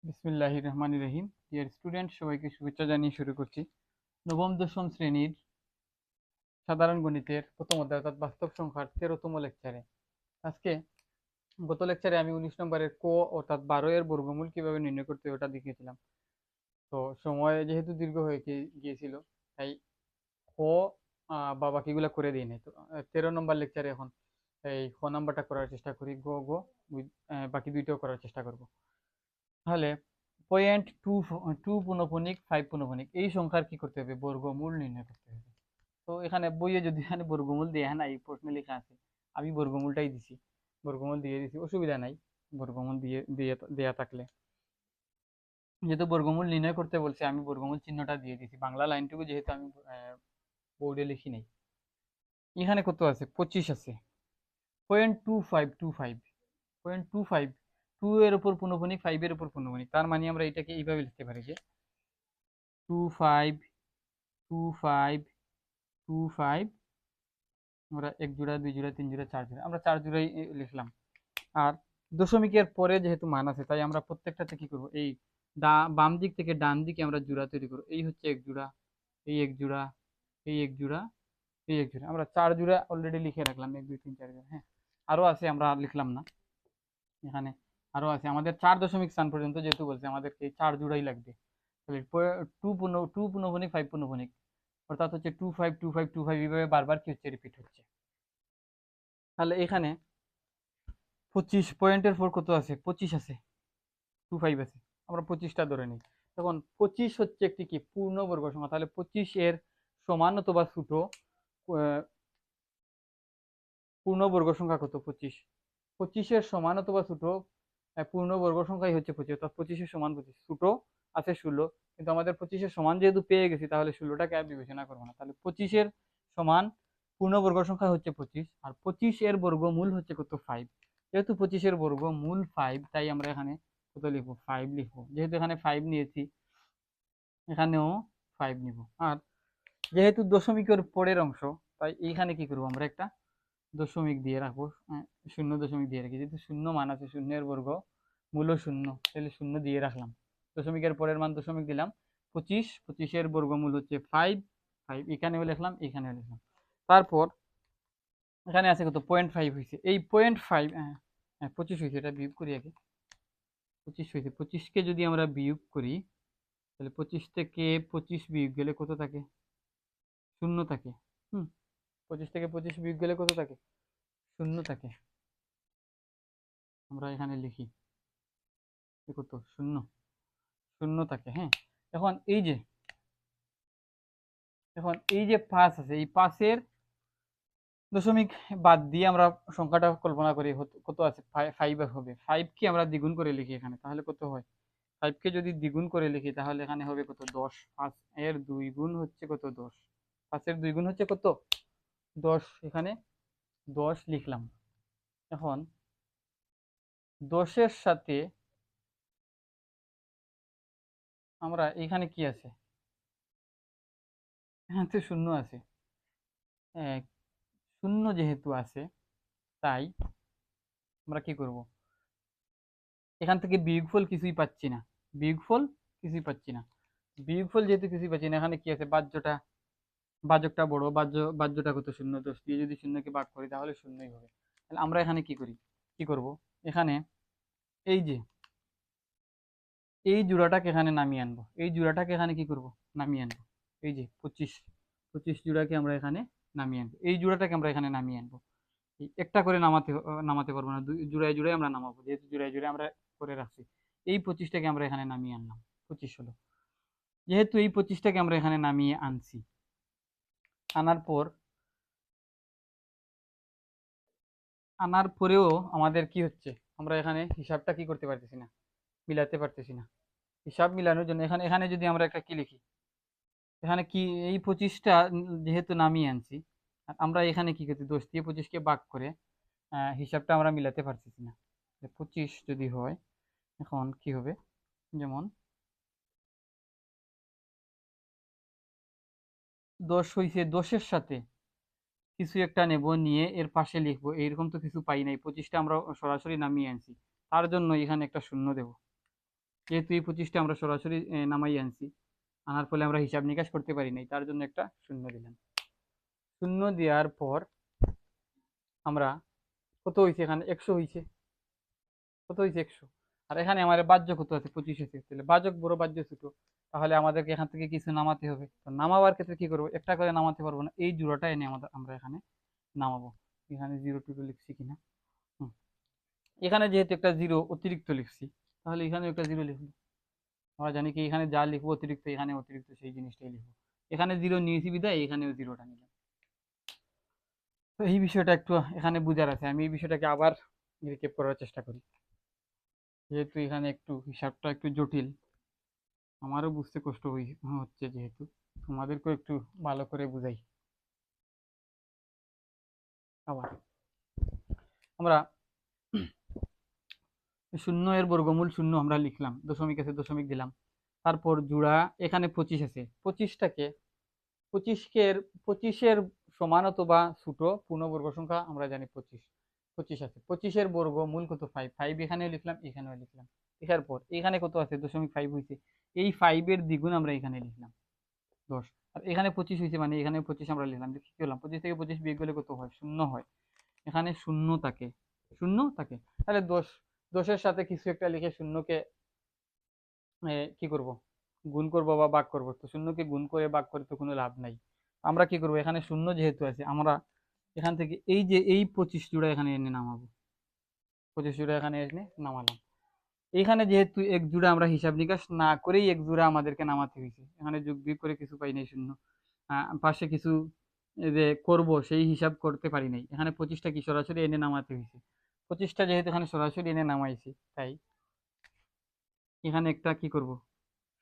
বিসমিল্লাহির রহমানির রহিম। Dear student, সবাইকে শুভেচ্ছা জানিয়ে শুরু করছি নবম দশম শ্রেণীর সাধারণ গণিতের প্রথম অধ্যায় অর্থাৎ বাস্তব সংখ্যার 13তম লেকচারে। আজকে গত লেকচারে আমি 19 নম্বরের অর্থাৎ 12 এর বর্গমূল কিভাবে নির্ণয় করতে হয় ওটা দেখিয়েছিলাম। তো সময় যেহেতু দীর্ঘ হয়ে গিয়েছিল, তাই ক বা বাকিগুলা করে দিই নাই। তো 13 নম্বর লেকচারে এখন এই খ নাম্বারটা করার চেষ্টা করি, বাকি দুইটাও করার চেষ্টা করব। তাহলে 0.2 5 পূর্ণবণিক এই সংখ্যার কি করতে হবে? বর্গমূল নির্ণয় করতে হবে। তো এখানে বইয়ে যদি এখানে বর্গমূল দেয়া নাই, প্রশ্নে লেখা আছে, আমি বর্গমূলটাই দিছি, বর্গমূল দিয়ে দিছি, অসুবিধা নাই বর্গমূল দিয়ে দিয়ে দেয়া থাকলে। যেহেতু বর্গমূল নির্ণয় করতে বলছে, আমি বর্গমূল চিহ্নটা দিয়ে দিছি। বাংলা লাইনটুকু যেহেতু আমি বোর্ডে লিখি নাই। এখানে কত আছে? 25 আছে। 0.2525 0.25 2 এর উপর পূর্ণবণিক, 5 এর উপর পূর্ণবণিক। তার মানে আমরা এটাকে এইভাবে লিখতে পারি যে 25 25 25, আমরা এক জোড়া, দুই জোড়া, তিন জোড়া, চার জোড়া, আমরা চার জোড়াই লিখলাম। আর দশমিকের পরে যেহেতু মান আছে, তাই আমরা প্রত্যেকটাতে কি করব? এই বাম দিক থেকে ডান দিকে আমরা জোড়া তৈরি করব। এই হচ্ছে এক জোড়া, এই এক জোড়া, এই এক জোড়া, এই এক জোড়া, আমরা চার জোড়া অলরেডি লিখে রাখলাম। এক দুই তিন চার জোড়া। হ্যাঁ, আরো আছে, আমরা লিখলাম না এখানে। আরো আছে আমাদের 4 দশমিক স্থান পর্যন্ত, যেহেতু বলছে আমাদেরকে চার জোড়াই লাগবে। তাহলে টু পূর্ণবণিক, 5 পূর্ণবণিক, অর্থাৎ হচ্ছে 25 25 25, এইভাবে বারবার কি হচ্ছে? রিপিট হচ্ছে। তাহলে এখানে 25 পয়েন্টের পর কত আছে? 25 আছে, 25 আছে, আমরা 25টা ধরে নিই। তখন 25 হচ্ছে একটি কি পূর্ণবর্গ সংখ্যা। তাহলে 25 এর সমান অথবা ছোট পূর্ণবর্গ সংখ্যা কত? 25। 25 এর সমান অথবা ছোট পূর্ণবর্গ সংখ্যাই হচ্ছে 25, অর্থাৎ 25 এর সমান 25। ছোট আছে 16, কিন্তু আমাদের 25 এর সমান যেহেতু পেয়ে গেছি, তাহলে 16টাকে আর বিবেচনা করবো না। তাহলে 25 এর সমান পূর্ণবর্গ সংখ্যা হচ্ছে 25, আর 25 এর বর্গমূল হচ্ছে কত? 5। যেহেতু 25 এর বর্গমূল 5, তাই আমরা এখানে কত লিখবো? 5 লিখবো। যেহেতু এখানে 5 নিয়েছি, এখানেও 5 নিব। আর যেহেতু দশমিকের পরের অংশ, তাই এইখানে কি করবো? আমরা একটা দশমিক দিয়ে রাখবো। শূন্য দশমিক দিয়ে রাখি, যেহেতু শূন্য মান আছে, শূন্যের বর্গ মূল শূন্য, তাহলে শূন্য দিয়ে রাখলাম। দশমিকের পরের মান দশমিক দিলাম। 25, 25 এর বর্গমূল হচ্ছে 5, 5 এখানেও লিখলাম, এখানেও লিখলাম। তারপর এখানে আছে কত? 0.5 হয়েছে। এই 0.5, হ্যাঁ 25 হয়েছে, এটা বিয়োগ করি আগে। 25 হয়েছে, 25কে যদি আমরা বিয়োগ করি, তাহলে 25 থেকে 25 বিয়োগ গেলে কত থাকে? শূন্য থাকে। 25 থেকে 25 বিয়োগ গেলে কত থাকে? শূন্য থাকে। আমরা এখানে লিখি কত? শূন্য, শূন্য থাকে। হ্যাঁ, এখন এই যে 5 আছে, এই 5-এর দশমিক বাদ দিয়ে আমরা সংখ্যাটা কল্পনা করি কত আছে? 5 হবে। 5 কে আমরা দ্বিগুণ করে লিখি এখানে, তাহলে কত হয়? 5 কে যদি দ্বিগুণ করে লিখি, তাহলে এখানে হবে কত? 10। 5 এর 2 গুণ হচ্ছে কত? 10। 5 এর 2 গুণ হচ্ছে কত? 10। এখানে 10 লিখলাম। এখন 10-এর সাথে আমরা এখানে কি আছে? এখানে তো শূন্য আছে। শূন্য যেহেতু আছে, তাই আমরা কি করব? এখান থেকে বিয়োগফল কিছুই পাচ্ছি না, বিয়োগফল কিছুই পাচ্ছি না। বিয়োগফল যেহেতু কিছুই পাচ্ছি না, এখানে কি আছে? বাহ্যকটা বড়, বাহ্যটা কত? শূন্য। 10 দিয়ে যদি শূন্যকে ভাগ করি, তাহলে শূন্যই হবে। তাহলে আমরা এখানে কি করব? এখানে এই যে এই জোড়াটাকে এখানে নামিয়ে আনবো। এই জোড়াটাকে এখানে কি করব? নামিয়ে আনবো। এই যে 25, 25 জোড়াকে আমরা এখানে নামিয়ে আনবো। এই জোড়াটাকে আমরা এখানে নামিয়ে আনবো। একটা করে নামাতে পারবো না, জোড়ায় জোড়ায় আমরা নামাবো, যেহেতু জোড়ায় জোড়ায় আমরা করে রাখছি। এই 25টাকে আমরা এখানে নামিয়ে আনলাম। 25 হলো। যেহেতু এই 25টাকে আমরা এখানে নামিয়ে আনছি, আনার পরেও আমাদের কি হচ্ছে? আমরা এখানে হিসাবটা কি করতে পারতেছি না, মিলাতে পারতেছি না। হিসাব মিলানোর জন্য এখানে এখানে যদি আমরা একটা কি লিখি, এখানে কি এই 25টা যেহেতু নামিয়ে আনছি, আর আমরা এখানে কি করছি? 10 দিয়ে 25কে ভাগ করে হিসাবটা আমরা মিলাতে পারতেছি না। 25 যদি হয়, এখন কি হবে? যেমন 10 হয়েছে, 10-এর সাথে কিছু একটা নেব, নিয়ে এর পাশে লিখবো। এইরকম তো কিছু পাই নাই, 25টা আমরা সরাসরি নামিয়ে আনছি, তার জন্য এখানে একটা শূন্য দেব। যেহেতু এই 25টা আমরা সরাসরি নামাই আনছি, আনার ফলে আমরা হিসাব নিকাশ করতে পারি নাই, তার জন্য একটা শূন্য দিলাম। শূন্য দেওয়ার পর আমরা কত হয়েছে, এখানে 100 হয়েছে, কত হয়েছে 100। আর এখানে আমাদের বাহ্য কত আছে, 25 আছে, তাহলে বাজক বড় বাহ্য ছোট, তাহলে আমাদেরকে এখান থেকে কিছু নামাতে হবে। তো নামাবার ক্ষেত্রে কি করবো, একটা করে নামাতে পারবো না, এই জোড়াটা এনে আমরা এখানে নামাবো। এখানে 0 লিখছি কিনা, এখানে যেহেতু একটা 0 অতিরিক্ত লিখছি, তাহলে এখানে একটা 0 লিখবো। আমরা জানি কি এখানে যা লিখবো অতিরিক্ত, এখানে অতিরিক্ত সেই জিনিসটাই লিখবো। এখানে 0 নিয়েছি বিধায় এখানেও 0টা নিলাম। তো এই বিষয়টা একটু এখানে বুঝার আছে, আমি এই বিষয়টাকে আবার রিক্যাপ করার চেষ্টা করি, যেহেতু এখানে একটু হিসাবটা একটু জটিল, আমারও বুঝতে কষ্ট হচ্ছে, যেহেতু তোমাদেরকেও একটু ভালো করে বুঝাই। আবার আমরা শূন্য এর বর্গমূল শূন্য আমরা লিখলাম, দশমিক আছে দশমিক দিলাম, তারপর জোড়া এখানে 25 আছে, 25টাকে 25-এর সমান অথবা ছোট পূর্ণবর্গ সংখ্যা আমরা জানি 25, 25 আছে, 25-এর বর্গমূল কত 5, 5 এখানেও লিখলাম এখানেও লিখলাম। লেখার পর এখানে কত আছে 0.5 হয়েছে, এই 5-এর দ্বিগুণ আমরা এখানে লিখলাম 10, আর এখানে 25 হয়েছে মানে এখানে 25 আমরা লিখলাম। কি করলাম, 25 থেকে 25 বিয়োগ করলে কত হয়, শূন্য হয়, এখানে শূন্য থাকে, শূন্য থাকে। তাহলে 10-এর সাথে কিছু একটা লিখে শূন্যকে কি করব, গুণ করব বা ভাগ করব। তো শূন্যকে গুণ করে ভাগ করে তো কোনো লাভ নাই, আমরা কি করব, এখানে শূন্য যেহেতু আছে আমরা এখান থেকে এই যে এই 25 জোড়া এখানে এনে নামাবো, 25 জোড়া এখানে এনে নামালাম। এখানে যেহেতু এক জোড়া আমরা হিসাব নিকাশ না করেই এক জোড়া আমাদেরকে নামাতে হয়েছে, এখানে যোগ বিয়োগ করে কিছু পাই নাই শূন্য, পাশে কিছু যে করব সেই হিসাব করতে পারি নাই, এখানে 25টা কি সরাসরি এনে নামাতে হয়েছে। 25টা যেহেতু এখানে সরাসরি এনে নামাইছি, তাই এখানে একটা কি করব,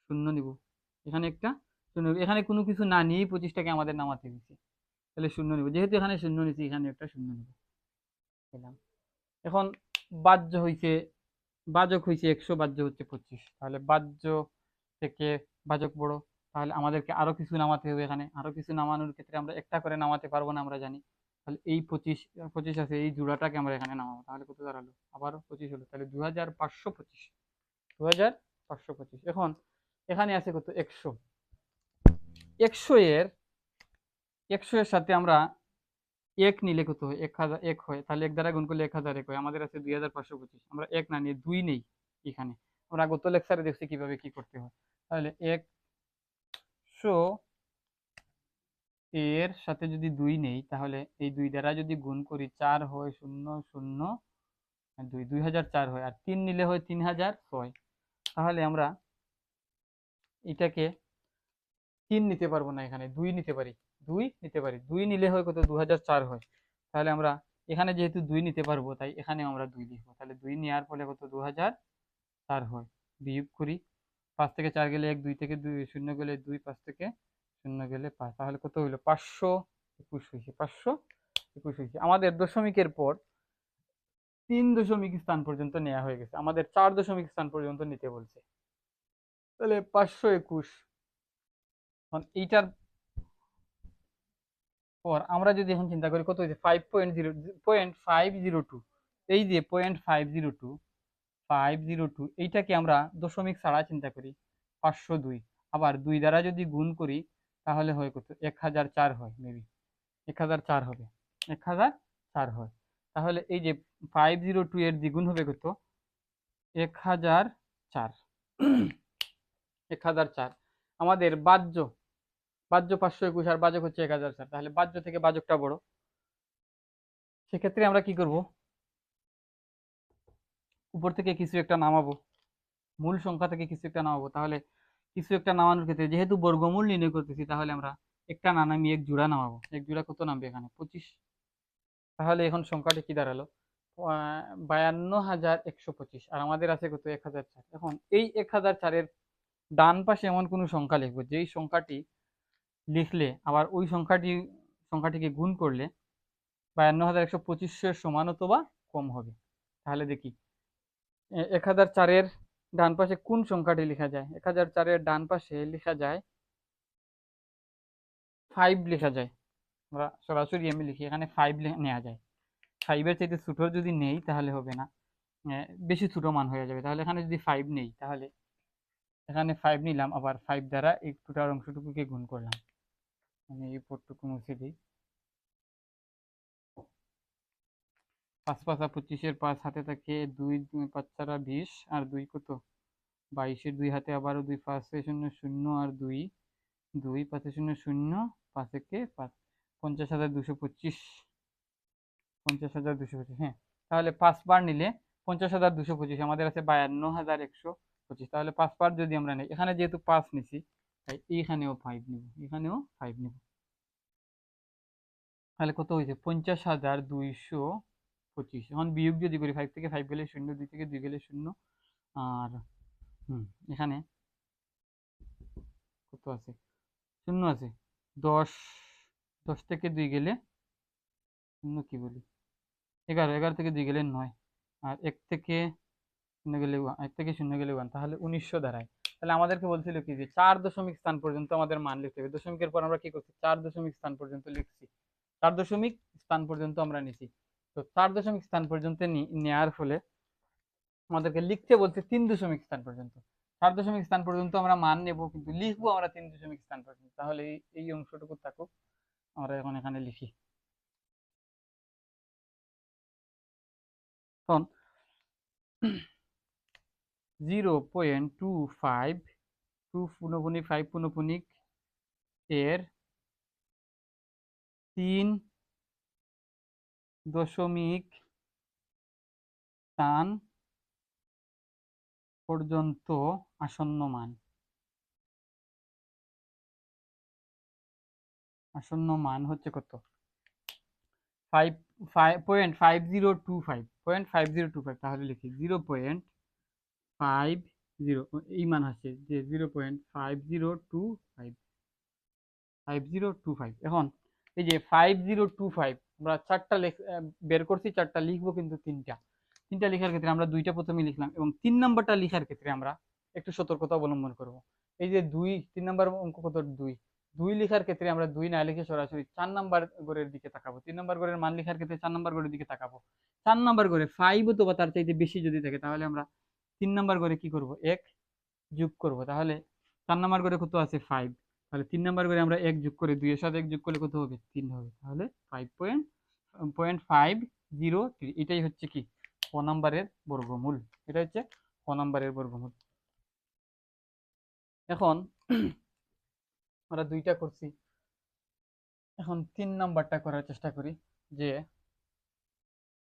শূন্য নিব, এখানে একটা শূন্য, এখানে কোনো কিছু না নিয়েই 25টাকে আমাদের নামাতে হয়েছে, তাহলে শূন্য নিব, যেহেতু এখানে শূন্য নিচ্ছি এখানে একটা শূন্য নিব, পেলাম। এখন বাহ্য হইছে, বাজক হয়েছে 100, বাহ্য হচ্ছে 25, তাহলে বাহ্য থেকে বাজক বড়, তাহলে আমাদেরকে আরো কিছু নামাতে হবে, এখানে আরো কিছু নামানোর ক্ষেত্রে আমরা একটা করে নামাতে পারবো না, আমরা জানি। তাহলে এই 25 আছে, এই জোড়াটাকে আমরা এখানে নামাবো, তাহলে কত দাঁড়ালো, আবারও 25 হলো, তাহলে 2525, 2525। এখন এখানে আছে কত 100, 100 এর 100 এর সাথে আমরা এক নিলে কত হয়, 1000 এক হয়, তাহলে এক দ্বারা গুণ করলে 1001 হয়, আমাদের আছে 2525, আমরা এক না নিয়ে 2 নেই এখানে, আমরা গত লেকচারে দেখছি কিভাবে কি করতে হয়। তাহলে 100 এর সাথে যদি 2 নেই, তাহলে এই 2 দ্বারা যদি গুণ করি 4 হয় 002, 2004 হয়, আর 3 নিলে হয় 3006, তাহলে আমরা এটাকে 3 নিতে পারবো না, এখানে 2 নিতে পারি, 2 নিতে পারি, 2 নিলে হয় কত 2004 হয়, তাহলে আমরা এখানে যেহেতু 2 নিতে পারবো তাই এখানে আমরা 2 লিখবো, তাহলে 2 নেওয়ার ফলে কত 2004 হয়। বিয়োগ করি, 5 থেকে 4 গেলে 1, 2 থেকে 2 শূন্য গেলে 2, 5 থেকে শূন্য গেলে 5, তাহলে কত হইলো 521 হয়েছে, 521 হয়েছে। আমাদের দশমিকের পর 3 দশমিক স্থান পর্যন্ত নেওয়া হয়ে গেছে, আমাদের 4 দশমিক স্থান পর্যন্ত নিতে বলছে, তাহলে 521। এইটার পর আমরা যদি এখন চিন্তা করি কত হয়েছে 5.502, এই যে 502 এইটাকে আমরা দশমিক ছাড়া চিন্তা করি 502, আবার 2 দ্বারা যদি গুণ করি তাহলে হয় কত 1004 হয়, মেবি 1004 হবে, 1004 হয়। তাহলে এই যে 502 এর দ্বিগুণ হবে কত 1004, 1004। আমাদের বাহ্য, বাহ্য 521 আর বাজক হচ্ছে 1004, তাহলে বাহ্য থেকে বাজকটা বড়, সেক্ষেত্রে আমরা কি করব, উপর থেকে কিছু একটা নামাবো, মূল সংখ্যা থেকে কিছু একটা নামাবো, তাহলে কিছু একটা নামানোর ক্ষেত্রে যেহেতু বর্গমূল নির্ণয় করতেছি, তাহলে আমরা একটা না নামিয়ে এক জোড়া নামাবো, এক জোড়া কত নামবে এখানে 25, তাহলে এখন সংখ্যাটি কি দাঁড়ালো 52,125, আর আমাদের আছে কত 1004। এখন এই 1004-এর ডান পাশে এমন কোনো সংখ্যা লিখবো যেই সংখ্যাটি লিখলে আবার ওই সংখ্যাটিকে গুণ করলে 52,125-এর সমান অথবা কম হবে। তাহলে দেখি 1004-এর ডান পাশে কোন সংখ্যাটি লেখা যায়, 1004-এর ডান পাশে লেখা যায় 5 লেখা যায়, আমরা সরাসরি আমি লিখি, এখানে 5 নেওয়া যায়, 5-এর চাইতে ছোট যদি নেই তাহলে হবে না, বেশি ছোট মান হয়ে যাবে, তাহলে এখানে যদি 5 নেই তাহলে এখানে 5 নিলাম, আবার 5 দ্বারা এই টোটাল অংশটুকুকে গুণ করলাম। আমি এই পদটুকু মুছে দিই। 5 5 25 5 হাতে থাকে 2 2 5 4 20 আর 2 কত 22 2 হাতে আবারও 2 5 শূন্য 0 আর 2 2 5 শূন্য 0 5 একে 5 50,225 50,225। হ্যাঁ, তাহলে 5 বার নিলে 50,225, আমাদের আছে 52,125। তাহলে 5 বার যদি আমরা নিই, এখানে যেহেতু 5 নিছি তাই এইখানেও 5 নিব, এখানেও 5 নিব। তাহলে কত হয়েছে 50,225। এখন বিয়োগ যদি করি, 5 থেকে 5 গেলে 0, 2 থেকে 2 গেলে 0, আর এখানে কত আছে 0 আছে। 10 10 থেকে 2 গেলে 0 কি বলি 11, 11 থেকে 2 গেলে 9, আর 1 থেকে 0 গেলে 1 থেকে 0 গেলে 1, তাহলে 1900 দাঁড়ায়। তাহলে আমাদেরকে বলছিল কি যে 4 দশমিক স্থান পর্যন্ত আমাদের মান লিখতে হবে। দশমিকের পর আমরা কি করছি 4 দশমিক স্থান পর্যন্ত লিখছি, 4 দশমিক স্থান পর্যন্ত আমরা নিছি। তো 4 দশমিক স্থান পর্যন্ত নেওয়ার ফলে আমাদেরকে লিখতে বলছে 3 দশমিক স্থান পর্যন্ত। 4 দশমিক স্থান পর্যন্ত আমরা মান নেব, কিন্তু লিখবো আমরা 3 দশমিক স্থান পর্যন্ত। তাহলে এই অংশটুকু থাকুক, আমরা এখন এখানে লিখি। তখন 0.25 2 পুনঃপুনিক 5 পুনঃপুনিক এর 3 দশমিক স্থান পর্যন্ত আসন্ন মান। আসন্ন মান হচ্ছে কত 0.5025, তাহলে লিখি 0.50, এই মান হচ্ছে যে 0.5025, 5025। এখন এই যে 5025 আমরা চারটা বের করছি, চারটা লিখবো কিন্তু তিনটা লেখার ক্ষেত্রে আমরা দুইটা প্রথমে লিখলাম, এবং 3 নাম্বারটা লেখার ক্ষেত্রে আমরা একটু সতর্কতা অবলম্বন করব। এই যে 3 নাম্বার অঙ্ক কত 2 লেখার ক্ষেত্রে আমরা 2 না লিখে সরাসরি 4 নাম্বার ঘরের দিকে তাকাবো। 3 নাম্বার ঘরের মান লেখার ক্ষেত্রে 4 নাম্বার ঘরের দিকে তাকাবো। 4 নাম্বার ঘরে 5 অথবা তার চাইতে বেশি যদি থাকে, তাহলে আমরা 3 নাম্বার ঘরে কি করব 1 যোগ করব। তাহলে 4 নাম্বার ঘরে কত আছে 5, তাহলে 3 নাম্বার ঘরে আমরা 1 যোগ করে 2 এর সাথে 1 যোগ করলে কত হবে 3 হবে। তাহলে 5.503, এটাই হচ্ছে কি ক নাম্বারের বর্গমূল। এটা হচ্ছে ক নাম্বারের বর্গমূল। এখন আমরা দুইটা করছি, এখন 3 নাম্বারটা করার চেষ্টা করি। যে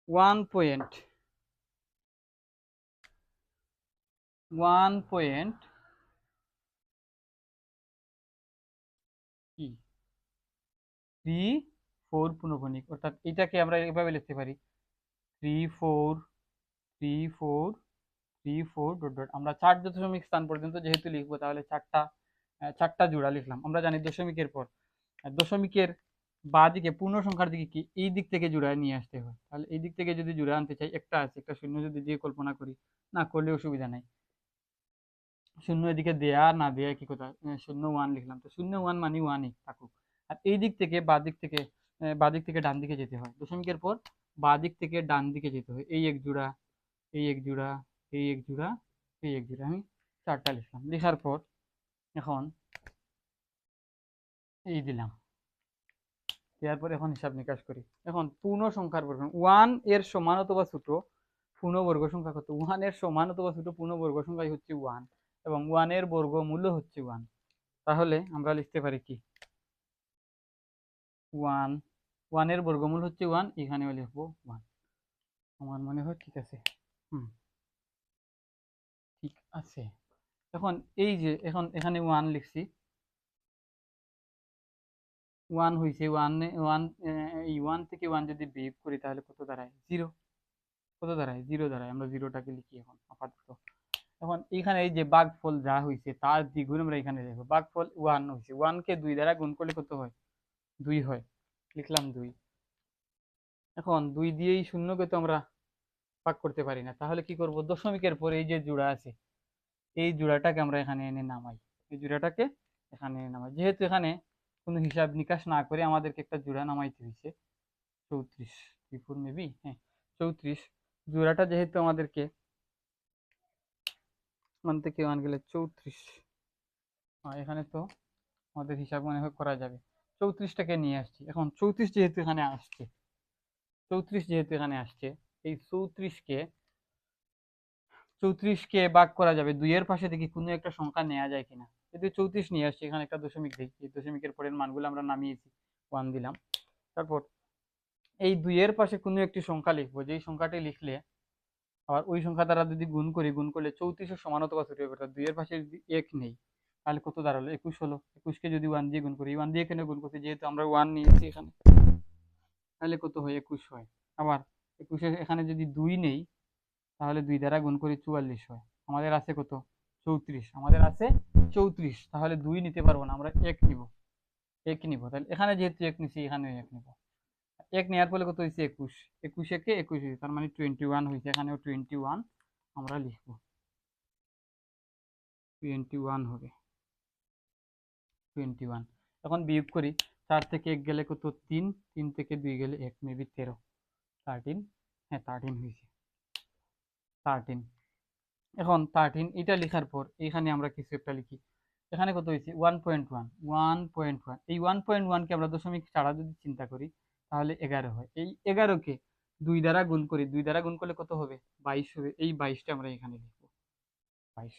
1.34 পুনঃপুনিক, অর্থাৎ এটাকে আমরা এভাবে লিখতে পারি 343434 ডট ডট। আমরা 4 দশমিক স্থান পর্যন্ত যেহেতু লিখবো, তাহলে চারটা জোড়া লিখলাম। আমরা জানি দশমিকের পর দশমিকের বা দিকে পূর্ণ সংখ্যার দিকে কি এই দিক থেকে জোড়ায় নিয়ে আসতে হয়। তাহলে এই দিক থেকে যদি জোড়া আনতে চাই, একটা আছে, একটা শূন্য যদি দিয়ে কল্পনা করি, না করলে অসুবিধা নাই, শূন্য এদিকে দেয়া না দেয়া কি কথা, 0 1 লিখলাম, তো 0 1 মানে 1ই থাকুক। আর এই দিক থেকে বা দিক থেকে ডান দিকে যেতে হয়, দশমিকের পর বা দিক থেকে ডান দিকে যেতে হয়। এই এক জোড়া, এই এক জোড়া, এই এক জোড়া, এই এক জোড়া, আমি চারটা লিখলাম। লেখার পর এখন এই দিলাম, দেওয়ার পর এখন হিসাব নিকাশ করি। এখন পূর্ণ সংখ্যার বর্গ 1 এর সমান অথবা ছোট পূর্ণবর্গ সংখ্যা কত, 1 এর সমান অথবা ছোট পূর্ণবর্গ সংখ্যাই হচ্ছে 1, এবং 1 এর বর্গমূল্য হচ্ছে 1। তাহলে আমরা লিখতে পারি কি 1, 1 এর বর্গমূল হচ্ছে 1, এখানেও লিখবো 1। আমার মনে হয় ঠিক আছে। ঠিক আছে। এখন এই যে এখন এখানে 1 লিখছি, 1 হয়েছে, 1 এই 1 থেকে 1 যদি বিয়োগ করি তাহলে কত দাঁড়ায় 0, কত দাঁড়ায় 0 দাঁড়ায়। আমরা 0টাকে লিখি এখন আপাতত। এখন এখানে এই যে ভাগফল যা হয়েছে তার দ্বিগুণ আমরা এখানে লিখবো। ভাগফল 1 হয়েছে, 1 কে 2 দ্বারা গুণ করলে কত হয় 2 হয়, লিখলাম 2। এখন 2 দিয়েই শূন্যকে তো আমরা ভাগ করতে পারি না, তাহলে কি করব, দশমিকের পরে এই যে জোড়া আছে এই জোড়াটাকে আমরা এখানে এনে নামাই, এই জোড়াটাকে এখানে এনে নামাই। যেহেতু এখানে কোনো হিসাব নিকাশ না করে আমাদেরকে একটা জোড়া নামাইতে হয়েছে 34, 34 মেবি, হ্যাঁ 34 জোড়াটা যেহেতু আমাদেরকে ওয়ান থেকে ওয়ান গেলে 34। এখানে তো আমাদের হিসাব মনে হয় করা যাবে। 34টাকে নিয়ে আসছি। এখন 34 যেহেতু এখানে আসছে, 34 যেহেতু এখানে আসছে, এই 34কে ভাগ করা যাবে 2 এর পাশে, দেখি কোনো একটা সংখ্যা নেওয়া যায় কিনা। যদি 34 নিয়ে আসছি, এখানে একটা দশমিক দিই, এই দশমিকের পরের মানগুলো আমরা নামিয়েছি, 1 দিলাম। তারপর এই 2 এর পাশে কোনো একটি সংখ্যা লিখবো, যেই সংখ্যাটি লিখলে আবার ওই সংখ্যা দ্বারা যদি গুণ করি, গুণ করলে 34 সমান অথবা ছোট হবে। অর্থাৎ 2 এর পাশে যদি 1 নেই, তাহলে কত দাঁড়ালো? 21 হলো। 21কে যদি 1 দিয়ে গুণ করি, 1 দিয়ে কেন গুণ করছি? যেহেতু আমরা 1 নিয়েছি এখানে, তাহলে কত হয়? 21 হয়। আবার 21 এখানে যদি 2 নেই, তাহলে 2 দ্বারা গুণ করি 44 হয়। আমাদের আছে কত? 34। আমাদের আছে 34। তাহলে 2 নিতে পারবো না, আমরা 1 নিব। 1 নিব। তাহলে এখানে যেহেতু 1 নিছি, এখানে 1 নিব। 1 নেওয়ার ফলে কত হয়েছে? 21। 21 একে 21 হয়েছে, তার মানে 21 হয়েছে। এখানেও 21 আমরা লিখবো। 21 হবে। 21। এখন বিয়োগ করি। 4 থেকে 1 গেলে কত? 3। 3 থেকে 2 গেলে 1, মেবি 13। 13। হ্যাঁ, 13 হয়েছে। 13। এখন 13 এটা লেখার পর এখানে আমরা কিছু একটা লিখি। এখানে কত হয়েছে? 1.1। 1.1, এই 1.1কে আমরা দশমিক ছাড়া যদি চিন্তা করি, তাহলে 11 হয়। এই 11কে 2 দ্বারা গুণ করি, 2 দ্বারা গুণ করলে কত হবে? 22 হবে। এই 22টা আমরা এখানে লিখবো, 22।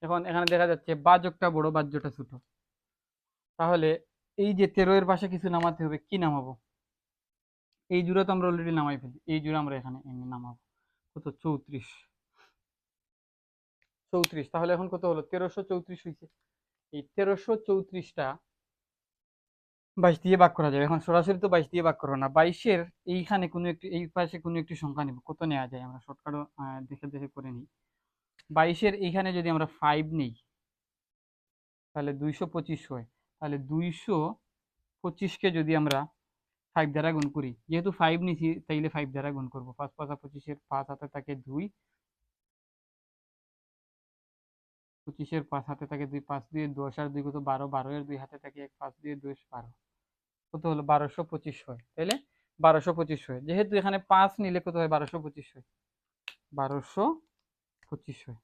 এখন এখানে দেখা যাচ্ছে বাজকটা বড়, বাহ্যটা ছোট। তাহলে এই যে 13 এর পাশে কিছু নামাতে হবে, কি নামাবো? এই জোড়া তো আমরা অলরেডি নামাই ফেলি, এই জোড়া আমরা এখানে এনে নামাবো। কত? 34। 34। তাহলে এখন কত হলো? 1334 হয়েছে। এই 1334টা 22 দিয়ে ভাগ করা যাবে। এখন সরাসরি তো 22 দিয়ে ভাগ করবো না, 22-এর এইখানে কোনো একটি, এই পাশে কোনো একটি সংখ্যা নিব। কত নেওয়া যায়? আমরা শর্টকাট দেখে দেখে করে নিই। 22-এর এইখানে যদি আমরা 5 নিই, তাহলে 225 হয়। তাহলে 225কে যদি আমরা 5 দ্বারা গুণ করি, যেহেতু 5 নিছি, তাইলে 5 দ্বারা গুণ করবো। 5 5 25-এর 5 হাতে থাকে 2, 25-এর 5 হাতে থাকে 2, 5 দিয়ে 10 আর 2 কত? 12, 12-এর 2 হাতে থাকে 1, 5 দিয়ে 10 12। কত হলো? 1225 হয়। তাইলে 1225 হয়। যেহেতু এখানে 5 নিলে কত হয়? 1225 হয়। 1225 হয়।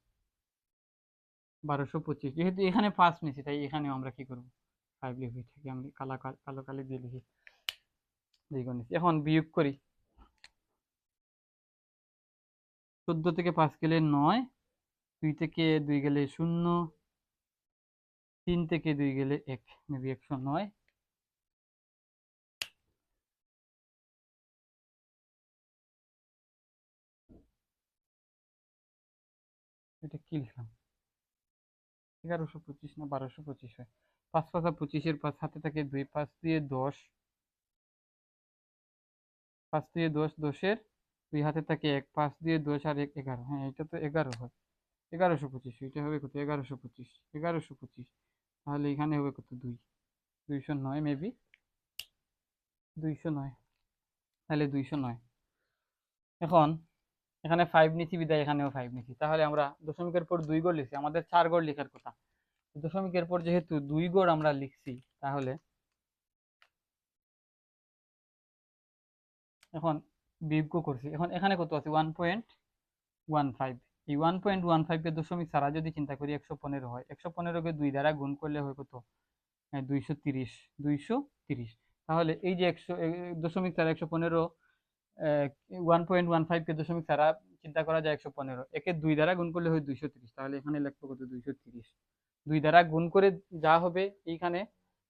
1225, যেহেতু এখানে 5 নিছি, তাই এখানেও আমরা কি করবো? 5 লিখবো। এটাকে আমি কালো কালি দিয়ে লিখি, দ্বিগুণ নিছি। এখন বিয়োগ করি। 14 থেকে 5 গেলে 9, 2 থেকে 2 গেলে 0, 3 থেকে 2 গেলে 1, মেবি 109। এটা কি লিখলাম? 1125 না 1225 হয়। 5 5 25-এর 5 হাতে থাকে 2, 5 দিয়ে 10, 5 দিয়ে 10, 10-এর 2 হাতে থাকে 1, 5 দিয়ে 10 আর 1 11। হ্যাঁ, এটা তো 11 হয়। 1125। এটা হবে কত? 1125। 1125। তাহলে এখানে হবে কত? 2, 209 মেবি, 209। তাহলে 209। এখন এখানে 5 নিচ্ছি বিদায়, এখানেও 5 নিচ্ছি। তাহলে আমরা দশমিকের পর 2 গড় লিখছি, আমাদের 4 গড় লেখার কথা। দশমিকের পর যেহেতু 2 গড় আমরা লিখছি, তাহলে এখন বিয়োগ করছি। এখন এখানে কত আছে? 1.15। এই 1.15কে দশমিক ছাড়া যদি চিন্তা করি, 115 হয়। 115কে 2 দ্বারা গুণ করলে হয় কত? 230। 230। তাহলে এই যে 100 দশমিক ছাড়া 115, 1.15কে দশমিক ছাড়া চিন্তা করা যায় 115। একে 2 দ্বারা গুণ করলে হয় 230। তাহলে এখানে লিখবো কত? 230। 2 দ্বারা গুণ করে যা হবে, এইখানে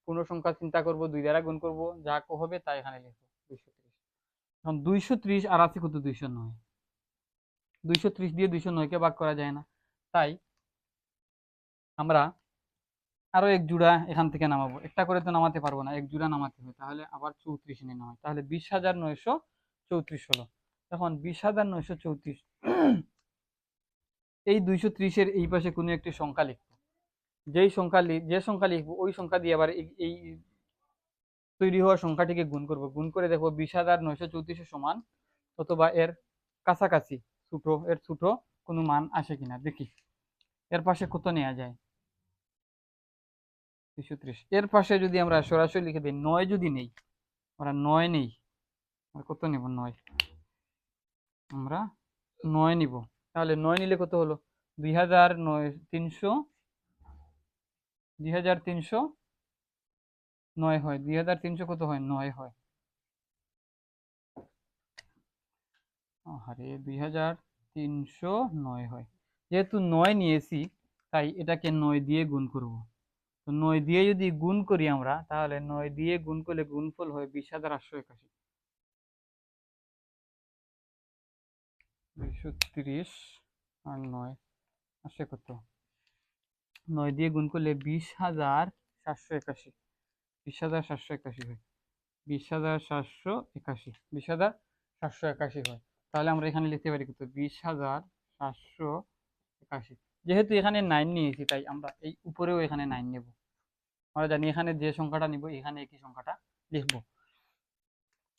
পূর্ণ সংখ্যা চিন্তা করব, 2 দ্বারা গুণ করব, যা হবে তা এখানে লিখবো 230। এখন 230 আর আছে কত? 209। 230 দিয়ে 209-কে ভাগ করা যায় না, তাই আমরা আরো এক জোড়া এখান থেকে নামাবো। একটা করে তো নামাতে পারবো না, এক জোড়া নামাতে হবে। তাহলে আবার 34 নিয়ে নামাই, তাহলে 20,934 হলো। এখন 20,934, এই 230-এর এই পাশে কোনো একটি সংখ্যা লিখবো। যে সংখ্যা লিখবো, ওই সংখ্যা দিয়ে আবার এই তৈরি হওয়া সংখ্যাটিকে গুণ করব। গুণ করে দেখবো 20,934 সমান অথবা এর কাছাকাছি এর ছোট কোনো মান আসে কিনা, দেখি। এর পাশে কত নেওয়া যায়? 230। এর পাশে যদি আমরা সরাসরি লিখে দিই 9 যদি নেই, আমরা 9 নেই, আর কত নেব? 9। আমরা 9 নিব। তাহলে 9 নিলে কত হলো? 2309 হয়, 2300 কত হয়, 9 হয়। আরে 2309 হয়। যেহেতু 9 নিয়েছি, তাই এটাকে 9 দিয়ে গুণ করব। তো 9 দিয়ে যদি গুণ করি আমরা, তাহলে 9 দিয়ে গুণ করলে গুণফল হয় 20,881। 230 আর 9 আসে কত, 9 দিয়ে গুণ করলে 20,781। 20,781 হয়, 20,781, 20,781 হয়। তাহলে আমরা এখানে লিখতে পারি কত, 20,781। যেহেতু এখানে 9 নিয়েছি, তাই আমরা এই উপরেও এখানে 9 নেব। আমরা জানি এখানে যে সংখ্যাটা নিব, এখানে একই সংখ্যাটা লিখব।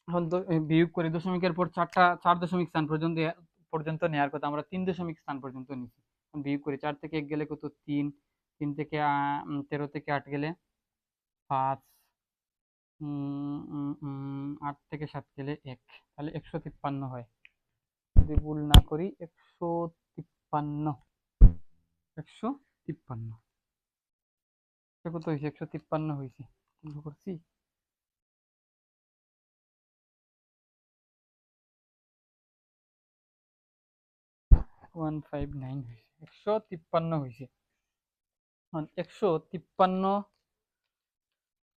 এখন তো বিয়োগ করে দশমিকের পর 4 দশমিক স্থান পর্যন্ত নেওয়ার কথা, আমরা 3 দশমিক স্থান পর্যন্ত নিচ্ছি। বিয়োগ করে 4 থেকে 1 গেলে কত, 3, 3 থেকে 13 থেকে 8 গেলে 5, 8 থেকে 7 গেলে 1, তাহলে 153 হয়। যদি ভুল না করি 153, 153 কত হয়েছে, 153 হয়েছে। ভুল করছি? 159 হয়েছে, 153 হয়েছে। 153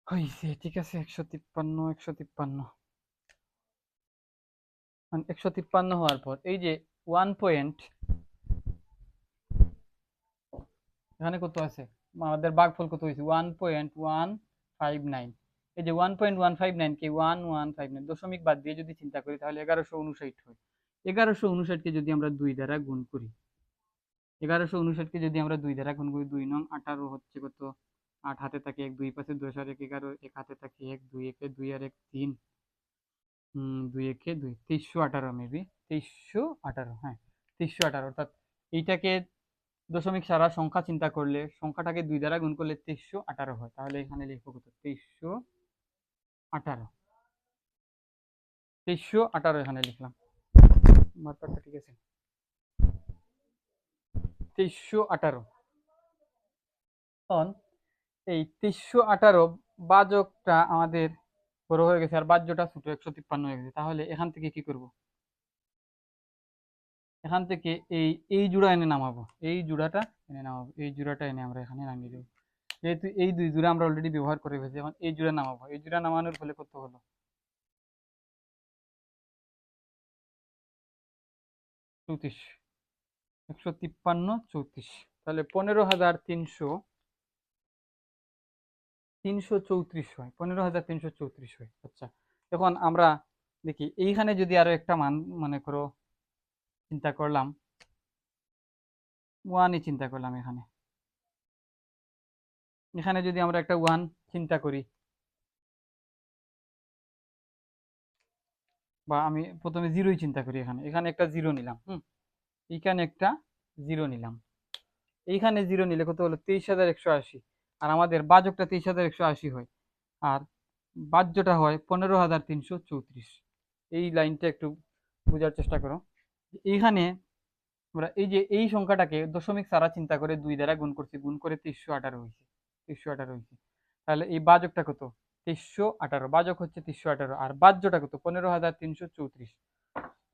হয়েছে, ঠিক আছে, 153, 153। 153 হওয়ার পর এই যে 1 পয়েন্ট, এখানে কত আছে, আমাদের ভাগফল কত হয়েছে, 1.159। এই যে 1.159 কে 1159 দশমিক বাদ দিয়ে যদি চিন্তা করি, তাহলে 1159 হয়। 1159 কে যদি আমরা 2 দ্বারা গুণ করি, 1159 কে যদি আমরা 2 দ্বারা গুণ করি, 2 নং 18 হচ্ছে কত, 8 হাতে থাকে 1, 2 পাশে 10 আর 1 11, 1 হাতে থাকে 1, 2 একে 2 আর 1 3, 2 একে 2, 2318 মেবি, 2318, হ্যাঁ 2318। অর্থাৎ এইটাকে দশমিক সারা সংখ্যা চিন্তা করলে, সংখ্যাটাকে 2 দ্বারা গুণ করলে 2318 হয়। তাহলে এখানে লিখবো কত, 2318, 2318 এখানে লিখলাম, মার্কারটা ঠিক আছে, 2318। এখন এই 2318 বাজকটা আমাদের বড় হয়ে গেছে, আর বাহ্যটা ছোট 153 হয়ে গেছে। তাহলে এখান থেকে কি করব, এখান থেকে এই জোড়া এনে নামাবো, এই জোড়াটা এনে নামাবো, এই জোড়াটা এনে আমরা এখানে নামিয়ে দেবো। যেহেতু এই 2 জোড়া আমরা অলরেডি ব্যবহার করে ফেলেছি, এখন এই জোড়া নামাবো। এই জোড়া নামানোর ফলে কত হলো, 34, 153, 34। তাহলে 15,334 হয়, 15,334 হয়। আচ্ছা, এখন আমরা দেখি এইখানে যদি আরো একটা মান মনে করো চিন্তা করলাম, 1ই চিন্তা করলাম, এখানে এখানে যদি আমরা একটা 1 চিন্তা করি, বা আমি প্রথমে 0ই চিন্তা করি, এখানে এখানে একটা 0 নিলাম, এইখানে একটা 0 নিলাম, এইখানে 0 নিলে কত হলো, 23,180। আর আমাদের বাজকটা 23,180 হয়, আর বাহ্যটা হয় 15,334। এই লাইনটা একটু বোঝার চেষ্টা করো। এইখানে আমরা এই যে এই সংখ্যাটাকে দশমিক ছাড়া চিন্তা করে 2 দ্বারা গুণ করছি, গুণ করে 2318 হয়েছে, 2318 হয়েছে। তাহলে এই বাজকটা কত, 2318, বাজক হচ্ছে 2318, আর বাহ্যটা কত, 15,334।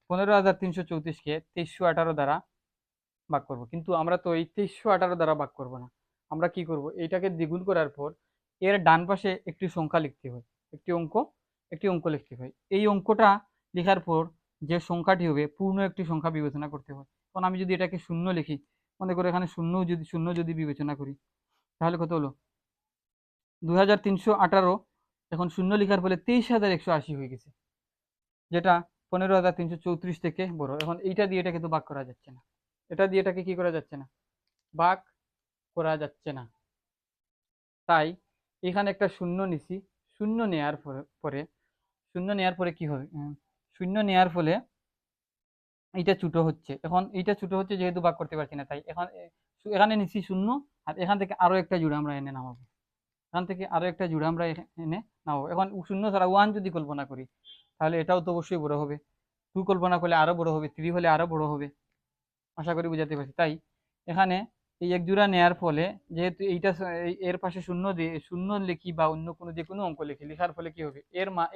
15,334 কে 2318 দ্বারা ভাগ করব, কিন্তু আমরা তো এই 2318 দ্বারা ভাগ করব না। আমরা কি করব, এইটাকে দ্বিগুণ করার পর এর ডান পাশে একটি সংখ্যা লিখতে হয়, একটি অঙ্ক লিখতে হয়। এই অঙ্কটা লেখার পর যে সংখ্যাটি হবে, পূর্ণ একটি সংখ্যা বিবেচনা করতে হয়। কারণ আমি যদি এটাকে শূন্য লিখি, মনে করে এখানে শূন্য যদি বিবেচনা করি, তাহলে কত হলো, 2318, এখন শূন্য লেখার ফলে 23,180 হয়ে গেছে, যেটা 15,334 থেকে বড়। এখন এইটা দিয়ে এটাকে তো ভাগ করা যাচ্ছে না, এটা দিয়ে এটাকে কি করা যাচ্ছে না, ভাগ করা যাচ্ছে না। তাই এখানে একটা শূন্য নিছি, শূন্য নেয়ার পরে শূন্য নেয়ার পরে কি হবে, শূন্য নেয়ার ফলে এইটা ছোট হচ্ছে। এখন এইটা ছোট হচ্ছে যেহেতু ভাগ করতে পারছি না, তাই এখন এখানে নিছি শূন্য, আর এখান থেকে আরো একটা জোড়া আমরা এনে নামাবো, এখান থেকে আরো একটা জোড়া আমরা এনে নামাবো। এখন শূন্য ছাড়া 1 যদি কল্পনা করি, তাহলে এটাও তো অবশ্যই বড় হবে, 2 কল্পনা করলে আরো বড় হবে, 3 হলে আরো বড় হবে। আশা করি বুঝাতে পারছি। তাই এখানে এই এক জোড়া নেয়ার ফলে যেহেতু এইটা এর পাশে শূন্য দিয়ে শূন্য লিখি বা অন্য কোনো যে কোনো অঙ্ক লিখি, লেখার ফলে কি হবে,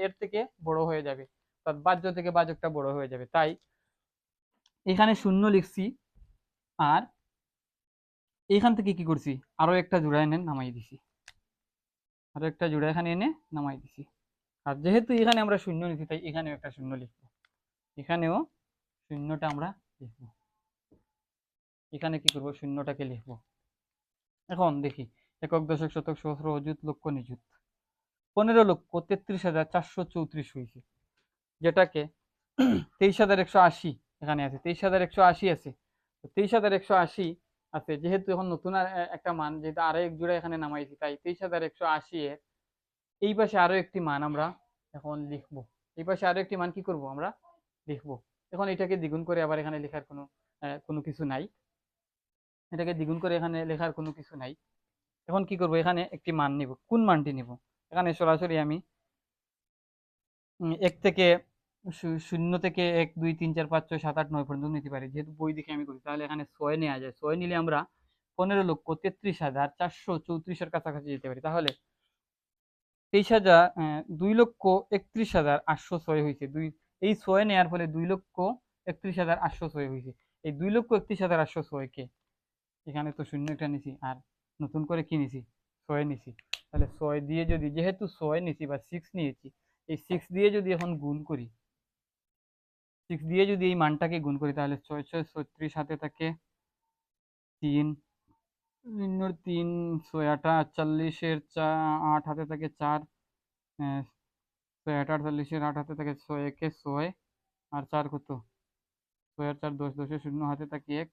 এর থেকে বড় হয়ে যাবে, অর্থাৎ বাহ্য থেকে বাচকটা বড় হয়ে যাবে। তাই এখানে শূন্য লিখছি, আর এখান থেকে কি করছি, আরো একটা জোড়া এনে নামাই দিছি, আরো একটা জোড়া এখানে এনে নামাই দিছি। আর যেহেতু এখানে আমরা শূন্য নিচ্ছি, তাই এখানেও একটা শূন্য লিখবো, এখানেও শূন্যটা আমরা লিখবো, এখানে কি করব, শূন্যটাকে লিখবো। এখন দেখি, একক, দশক, শতক, সহস্র, অযুত, লক্ষ, নিযুত। 15,33,434 হয়েছে, যেটাকে 23,180 এখানে আছে, 23,180 আছে। 23,180 আছে, যেহেতু এখন নতুন একটা মান, যেহেতু আরো এক জোড়া এখানে নামাইছি, তাই 23,180 এর এই পাশে আরো একটি মান আমরা এখন লিখবো। এই পাশে আরো একটি মান কি করব, আমরা লিখবো। এখন এটাকে দ্বিগুণ করে আবার এখানে লেখার কোনো কিছু নাই, এটাকে দ্বিগুণ করে এখানে লেখার কোনো কিছু নাই। এখন কি করব, এখানে একটি মান নিব। কোন মানটি নিব, এখানে সরাসরি আমি এক থেকে শূন্য থেকে 1, 2, 3, 4, 5, 6, 7, 8, 9 পর্যন্ত নিতে পারি, যেহেতু বই দেখে আমি করি। তাহলে এখানে 6 নেওয়া যায়, 6 নিলে আমরা 15,33,434 কাছাকাছি যেতে পারি। তাহলে 2,31,806 হয়েছে। এই 6 নেওয়ার ফলে 2,31,806 হয়েছে। এই 2,31,806 কে এখানে তো শূন্য একটা নিছি, আর নতুন করে কি নিছি, 6 নিছি। তাহলে 6 দিয়ে যদি, যেহেতু 6 নিছি বা 6 নিয়েছি, এই 6 দিয়ে যদি এখন গুণ করি, 6 দিয়ে যদি এই মানটাকে গুণ করি, তাহলে 6, 6, 36, হাতে থাকে 3, 3, 6, 8, 48, 8 হাতে থাকে 4, 6, 8, 48, 8 হাতে থাকে 6, 1, 6, আর 4 কত, 6 আর 4 10, 10 শূন্য হাতে থাকে 1,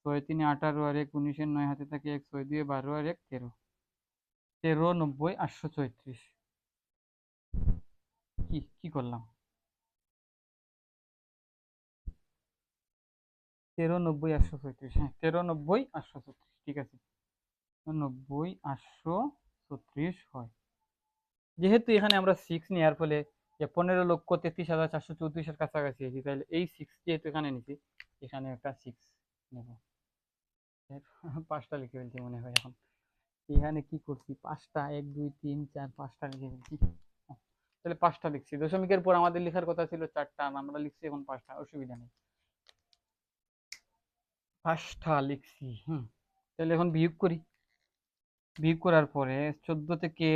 6, 3, 18, আর 1, 19, 9 হাতে থাকে 1, 6, 2, 12, আর 1, 13, 13,90,834। কি কি করলাম, 13,90,834, হ্যাঁ 13,90,834, ঠিক আছে, 90,834 হয়। যেহেতু এখানে আমরা 6 নেওয়ার ফলে যে 15,33,434 কাছাকাছি আছি, তাহলে এই 6 যেহেতু এখানে নিছি, এখানে একটা 6 নেব। 5টা লিখে ফেলছি মনে হয়। এখন এখানে কি করছি, 5টা, 1, 2, 3, 4, 5টা লিখে ফেলছি। তাহলে 5টা লিখছি, দশমিকের পর আমাদের লেখার কথা ছিল 4টা, আমরা লিখছি এখন 5টা, অসুবিধা নেই, 5টা লিখছি। তাহলে এখন বিয়োগ করি। বিয়োগ করার পরে 14 থেকে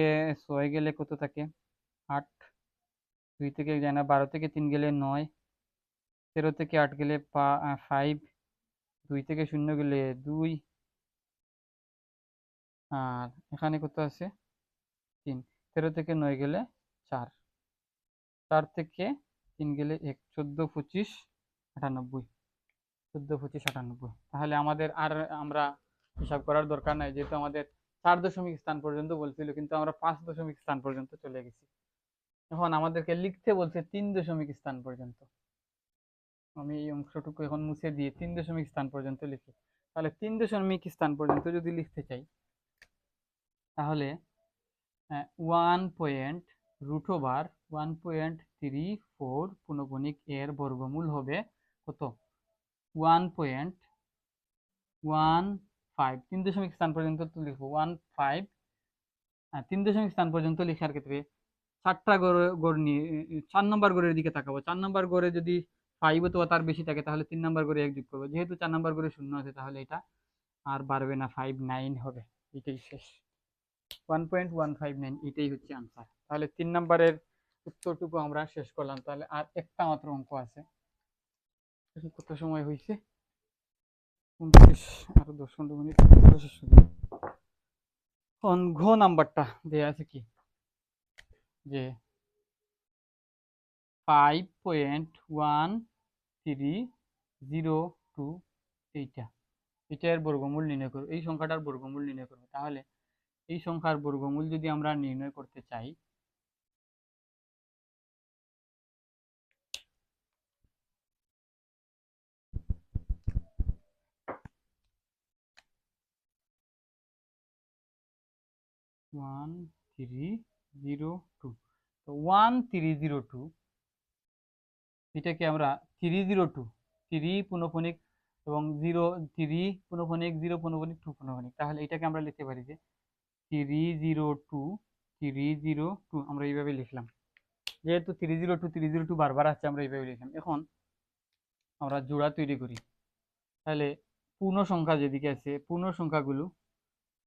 6 গেলে কত থাকে, 8, 2 থেকে যায় না, 12 থেকে 3 গেলে 9, 13 থেকে 8 গেলে 5, 2 থেকে 0 গেলে 2, আর এখানে কত আছে 3, 13 থেকে 9 গেলে 4, 4 থেকে 3 গেলে 1, 14, 25, 98, 14, 25, 98। তাহলে আমাদের আর আমরা হিসাব করার দরকার নাই, যেহেতু আমাদের 4 দশমিক স্থান পর্যন্ত বলছিল, কিন্তু আমরা 5 দশমিক স্থান পর্যন্ত চলে গেছি। এখন আমাদেরকে লিখতে বলছে 3 দশমিক স্থান পর্যন্ত। আমি এই অংশটুকু এখন মুছে দিয়ে 3 দশমিক স্থান পর্যন্ত লিখি। তাহলে 3 দশমিক স্থান পর্যন্ত যদি লিখতে চাই, তাহলে 1.√1.34 পুনঃপুনিক এর বর্গমূল হবে কত, 1.15। 3 দশমিক স্থান পর্যন্ত লিখবো 15। 3 দশমিক স্থান পর্যন্ত লেখার ক্ষেত্রে 4টা গড় নিয়ে 4 নম্বর গড়ের দিকে তাকাবো। 4 নম্বর গড়ে যদি 5 অথবা তার বেশি থাকে, তাহলে 3 নম্বর গড়ে 1 যোগ করবো। যেহেতু 4 নম্বর গড়ে 0 আছে, তাহলে এটা আর বাড়বে না, 59 হবে। এটাই শেষ, 1.159, এটাই হচ্ছে আনসার। তাহলে 3 নম্বরের উত্তরটুকু আমরা শেষ করলাম। তাহলে আর একটা মাত্র অঙ্ক আছে, কত সময় হয়েছে, 29, আরো 10-15 মিনিট শেষ হবে। ঘ নাম্বারটা দেয়া আছে কি, যে 5.1302, এটার বর্গমূল নির্ণয় করবো, এই সংখ্যাটার বর্গমূল নির্ণয় করবো। তাহলে এই সংখ্যার বর্গমূল যদি আমরা নির্ণয় করতে চাই, ওয়ান থ্রি জিরো টু, তো 1302, এটাকে আমরা 302, 3 পুনঃপুনিক এবং 3 পুনঃফনিক 0 পুনঃফনিক 2 পুনঃফনিক, তাহলে এটাকে আমরা লিখতে পারি যে 302 302, আমরা এইভাবে লিখলাম। যেহেতু 302 302 বারবার আসছে, আমরা এইভাবে লিখলাম। এখন আমরা জোড়া তৈরি করি। তাহলে পূর্ণ সংখ্যা যেদিকে আছে, পূর্ণ সংখ্যাগুলো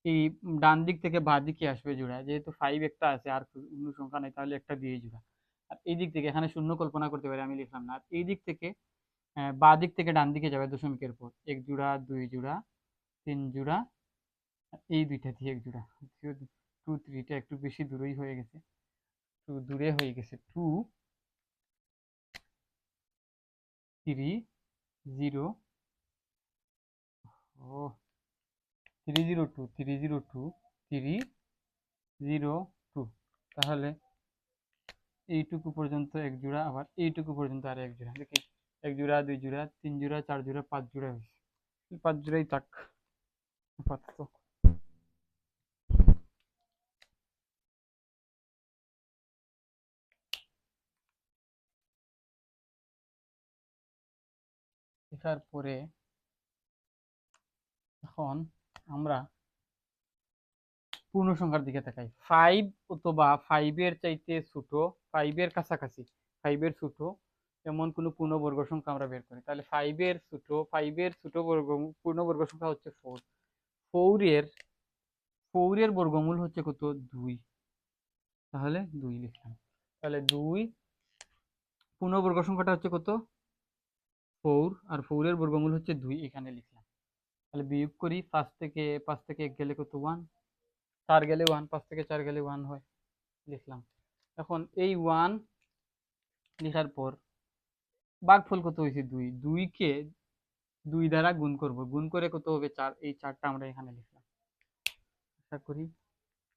এই ডান দিক থেকে বাঁ দিকে আসবে জোড়া। যেহেতু 5 একটা আছে আর কোনো সংখ্যা নেই, তাহলে একটা দিয়ে জোড়া। আর এই দিক থেকে এখানে শূন্য কল্পনা করতে পারি, আমি লিখলাম না। আর এই দিক থেকে বাঁ দিক থেকে ডান দিকে যাবে দশমিকের পর, 1 জোড়া 2 জোড়া 3 জোড়া, এই দুইটা দিয়ে 1 জোড়া। 2 3, এটা একটু বেশি দূরেই হয়ে গেছে, একটু দূরে হয়ে গেছে। 2 3 0, ও 302 302 302, তাহলে এইটুকু পর্যন্ত 1 জোড়া, আবার এইটুকু পর্যন্ত আর 1 জোড়া। দেখি 1 জোড়া 2 জোড়া 3 জোড়া 4 জোড়া 5 জোড়া হয়েছে। 5 জোড়াই থাক আপাতত। লেখার পরে এখন আমরা পূর্ণ সংখ্যার দিকে তাকাই। 5 অথবা 5 এর চাইতে ছোট, 5 এর কাছাকাছি, 5 এর ছোট এমন কোনো পূর্ণবর্গ সংখ্যা আমরা বের করি। তাহলে 5 এর ছোট, 5 এর ছোট পূর্ণবর্গ সংখ্যা হচ্ছে 4। 4 এর 4 এর বর্গমূল হচ্ছে কত? 2। তাহলে 2 লিখলাম। তাহলে 2 পূর্ণবর্গ সংখ্যাটা হচ্ছে কত? 4, আর 4 এর বর্গমূল হচ্ছে 2, এখানে লিখলাম। তাহলে বিয়োগ করি, 5 থেকে 1 গেলে কত? 1, 4 গেলে 1, 5 থেকে 4 গেলে 1 হয়, লিখলাম। এখন এই 1 লেখার পর ভাগফল কত হয়েছে? 2। 2 কে 2 দ্বারা গুণ করব, গুণ করে কত হবে? 4। এই 4টা আমরা এখানে লিখলাম। আশা করি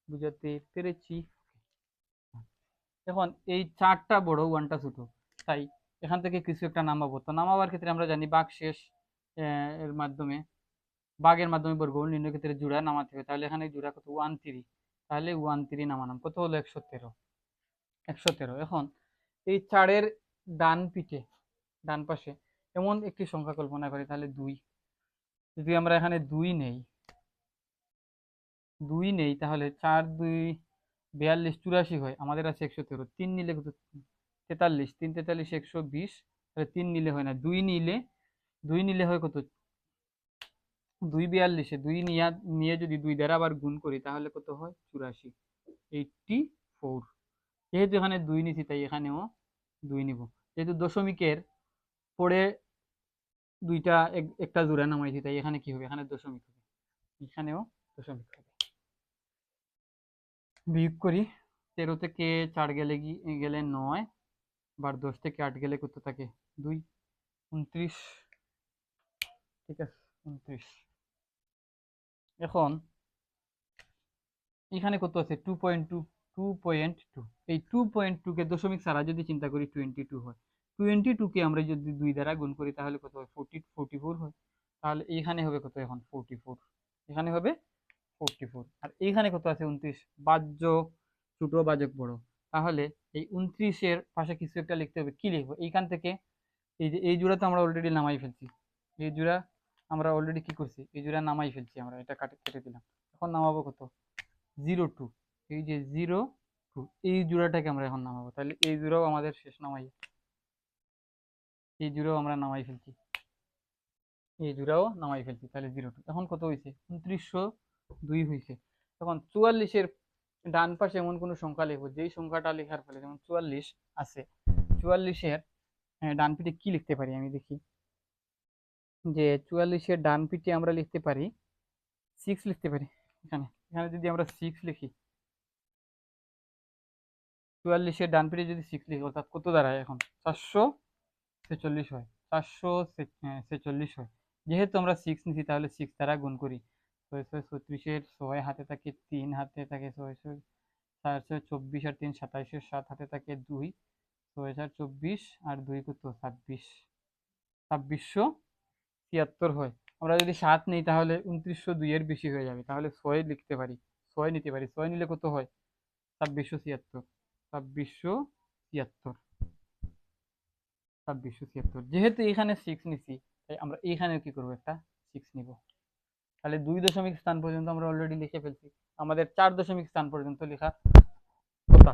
বুঝাতে পেরেছি। এখন এই 4টা বড়, 1টা ছোট, তাই এখান থেকে কিছু একটা নামাবো। তো নামাবার ক্ষেত্রে আমরা জানি ভাগশেষ এর মাধ্যমে, ভাগের মাধ্যমে বর্গমূল নির্ণয়ের ক্ষেত্রে জোড়া নামাতে হবে। তাহলে এখানে জোড়া কত? 13। তাহলে 13 নামালাম, কত হলো? 113। 113। এখন এই 4-এর ডান পিঠে, ডান পাশে এমন একটি সংখ্যা কল্পনা করি, তাহলে 2। যদি আমরা এখানে 2 নেই, 2 নেই, তাহলে 4 2 42 84 হয়, আমাদের আছে 113। 3 নিলে কত? 43। 3 43 120, তাহলে 3 নিলে হয় না, 2 নিলে, 2 নিলে হয় কত? 2 42, 2 নিয়ে যদি 2 দ্বারা আবার গুণ করি, তাহলে কত হয়? 84, 84। যেহেতু এখানে 2 নিছি, তাই এখানেও 2 নিব। যেহেতু দশমিকের পরে দুইটা একটা জোড়া নামাইছি, তাই এখানে কি হবে? এখানে দশমিক হবে, এখানেও দশমিক হবে। বিয়োগ করি, 13 থেকে 4 গেলে 9, আবার 10 থেকে 8 গেলে কত থাকে? 2, 29। ঠিক আছে, 29। এখন এখানে কত আছে? 2.2, 2.2। এই 2.2 কে দশমিক ছাড়া যদি চিন্তা করি, 22 হয়। 22 কে আমরা যদি 2 দ্বারা গুণ করি, তাহলে কত হয়? 44 হয়। তাহলে এইখানে হবে কত? এখন 44। এখানে হবে 44। আর এইখানে কত আছে? 29। বাহ্য ছোট, বাজক বড়। তাহলে এই 29-এর পাশে কিছু একটা লিখতে হবে। কি লিখবো? এইখান থেকে এই যে এই জোড়া তো আমরা অলরেডি নামাই ফেলছি, এই জোড়া আমরা অলরেডি কি করছি? এই জোড়া নামাই ফেলছি, আমরা এটা কেটে দিলাম। এখন নামাবো কত? 02। এই যে 02, এই জোড়াটাকে আমরা এখন নামাবো। তাহলে এই জোড়াও আমাদের শেষ, নামাই। এই জোড়াও আমরা নামাই ফেলছি, এই জোড়াও নামাই ফেলছি। তাহলে 02। এখন কত হয়েছে? 2902 হয়েছে। এখন 44-এর ডান পাশে এমন কোনো সংখ্যা লিখবো, যেই সংখ্যাটা লেখার ফলে, যেমন 44 আছে, 44-এর ডান পিঠে কি লিখতে পারি আমি দেখি। যে 44-এর ডান পিঠে আমরা লিখতে পারি 6 লিখতে পারি। এখানে এখানে যদি আমরা 6 লিখি, 44-এর ডান পিঠে যদি 6 লিখি, অর্থাৎ কত দাঁড়ায়? এখন 446 হয়, 446 হয়। যেহেতু আমরা 6 নিছি, তাহলে 6 দ্বারা গুণ করি। 6 6 36-এর 6 হাতে থাকে 3, হাতে থাকে 6 6 4 6 24, আর 3 27-এর 7 হাতে থাকে 2, 6 4 24, আর 2 কত? 26, 2676 হয়। আমরা যদি 7 নিই, তাহলে 2902 এর বেশি হয়ে যাবে, তাহলে 6 লিখতে পারি, 6 নিতে পারি। 6 নিলে কত হয়? 2676, 2676, 2676। যেহেতু এখানে 6 নিছি, তাই আমরা এইখানে কি করব, একটা 6 নিব। তাহলে 2 দশমিক স্থান পর্যন্ত আমরা অলরেডি লিখে ফেলছি, আমাদের 4 দশমিক স্থান পর্যন্ত লেখার কথা।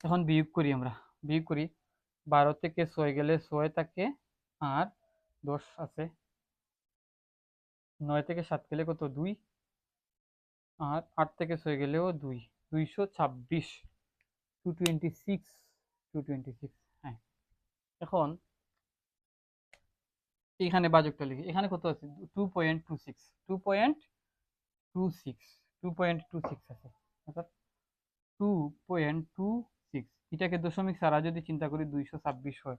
এখন বিয়োগ করি, আমরা বিয়োগ করি। 12 থেকে 6 গেলে 6 থাকে, আর 10 আছে। 9 থেকে 7 গেলে কত, 2, আর 8 থেকে 6 গেলেও 2, 226, 226, 226। হ্যাঁ, এখন এখানে বাজকটা লিখি, এখানে কত আছে, 2.26, 2.26, 2.26 আছে, অর্থাৎ 2.26। এটাকে দশমিক ছাড়া যদি চিন্তা করি 226 হয়,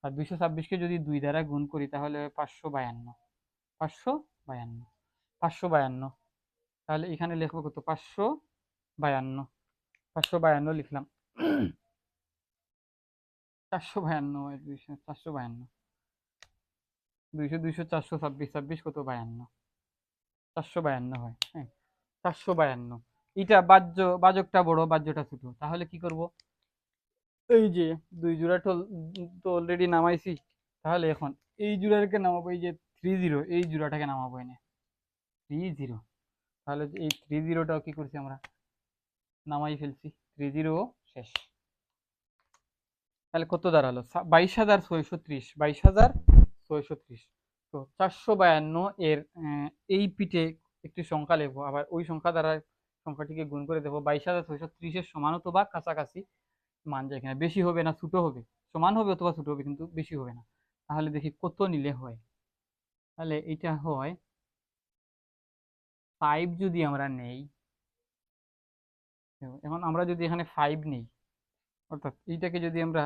আর 226কে যদি 2 দ্বারা গুণ করি তাহলে 552, 552, 552। তাহলে এখানে লিখবো কত, 552, 552 লিখলাম। 452, 200, 452, 200, 200, 426, 26 কত, 52, 452 হয়। হ্যাঁ, 452। এটা বাজকটা বড়, বাহ্যটা ছোট, তাহলে কি করব, এই যে 2 জোড়া তো অলরেডি নামাইছি, তাহলে এখন এই জোড়াটাকে নামাবো, এই যে 30, এই জোড়াটাকে নামাবো এনে 30। তাহলে এই 30টাও কি করছি, আমরা নামাই ফেলছি, 30 শেষ। তাহলে কত দাঁড়ালো, 22,630, 22,630। তো 452 এর এই পিঠে একটি সংখ্যা লিখবো, আবার ওই সংখ্যা দ্বারা সংখ্যাটিকে গুণ করে দেবো। 22,630 সমান অথবা কাছাকাছি মান যায় কিনা, বেশি হবে না ছোট হবে, সমান হবে অথবা ছোট হবে, কিন্তু বেশি হবে না। তাহলে দেখি কত নিলে হয়। তাহলে এটা হয় 5 যদি আমরা নেই, এখন আমরা যদি এখানে 5 নেই, অর্থাৎ এইটাকে যদি আমরা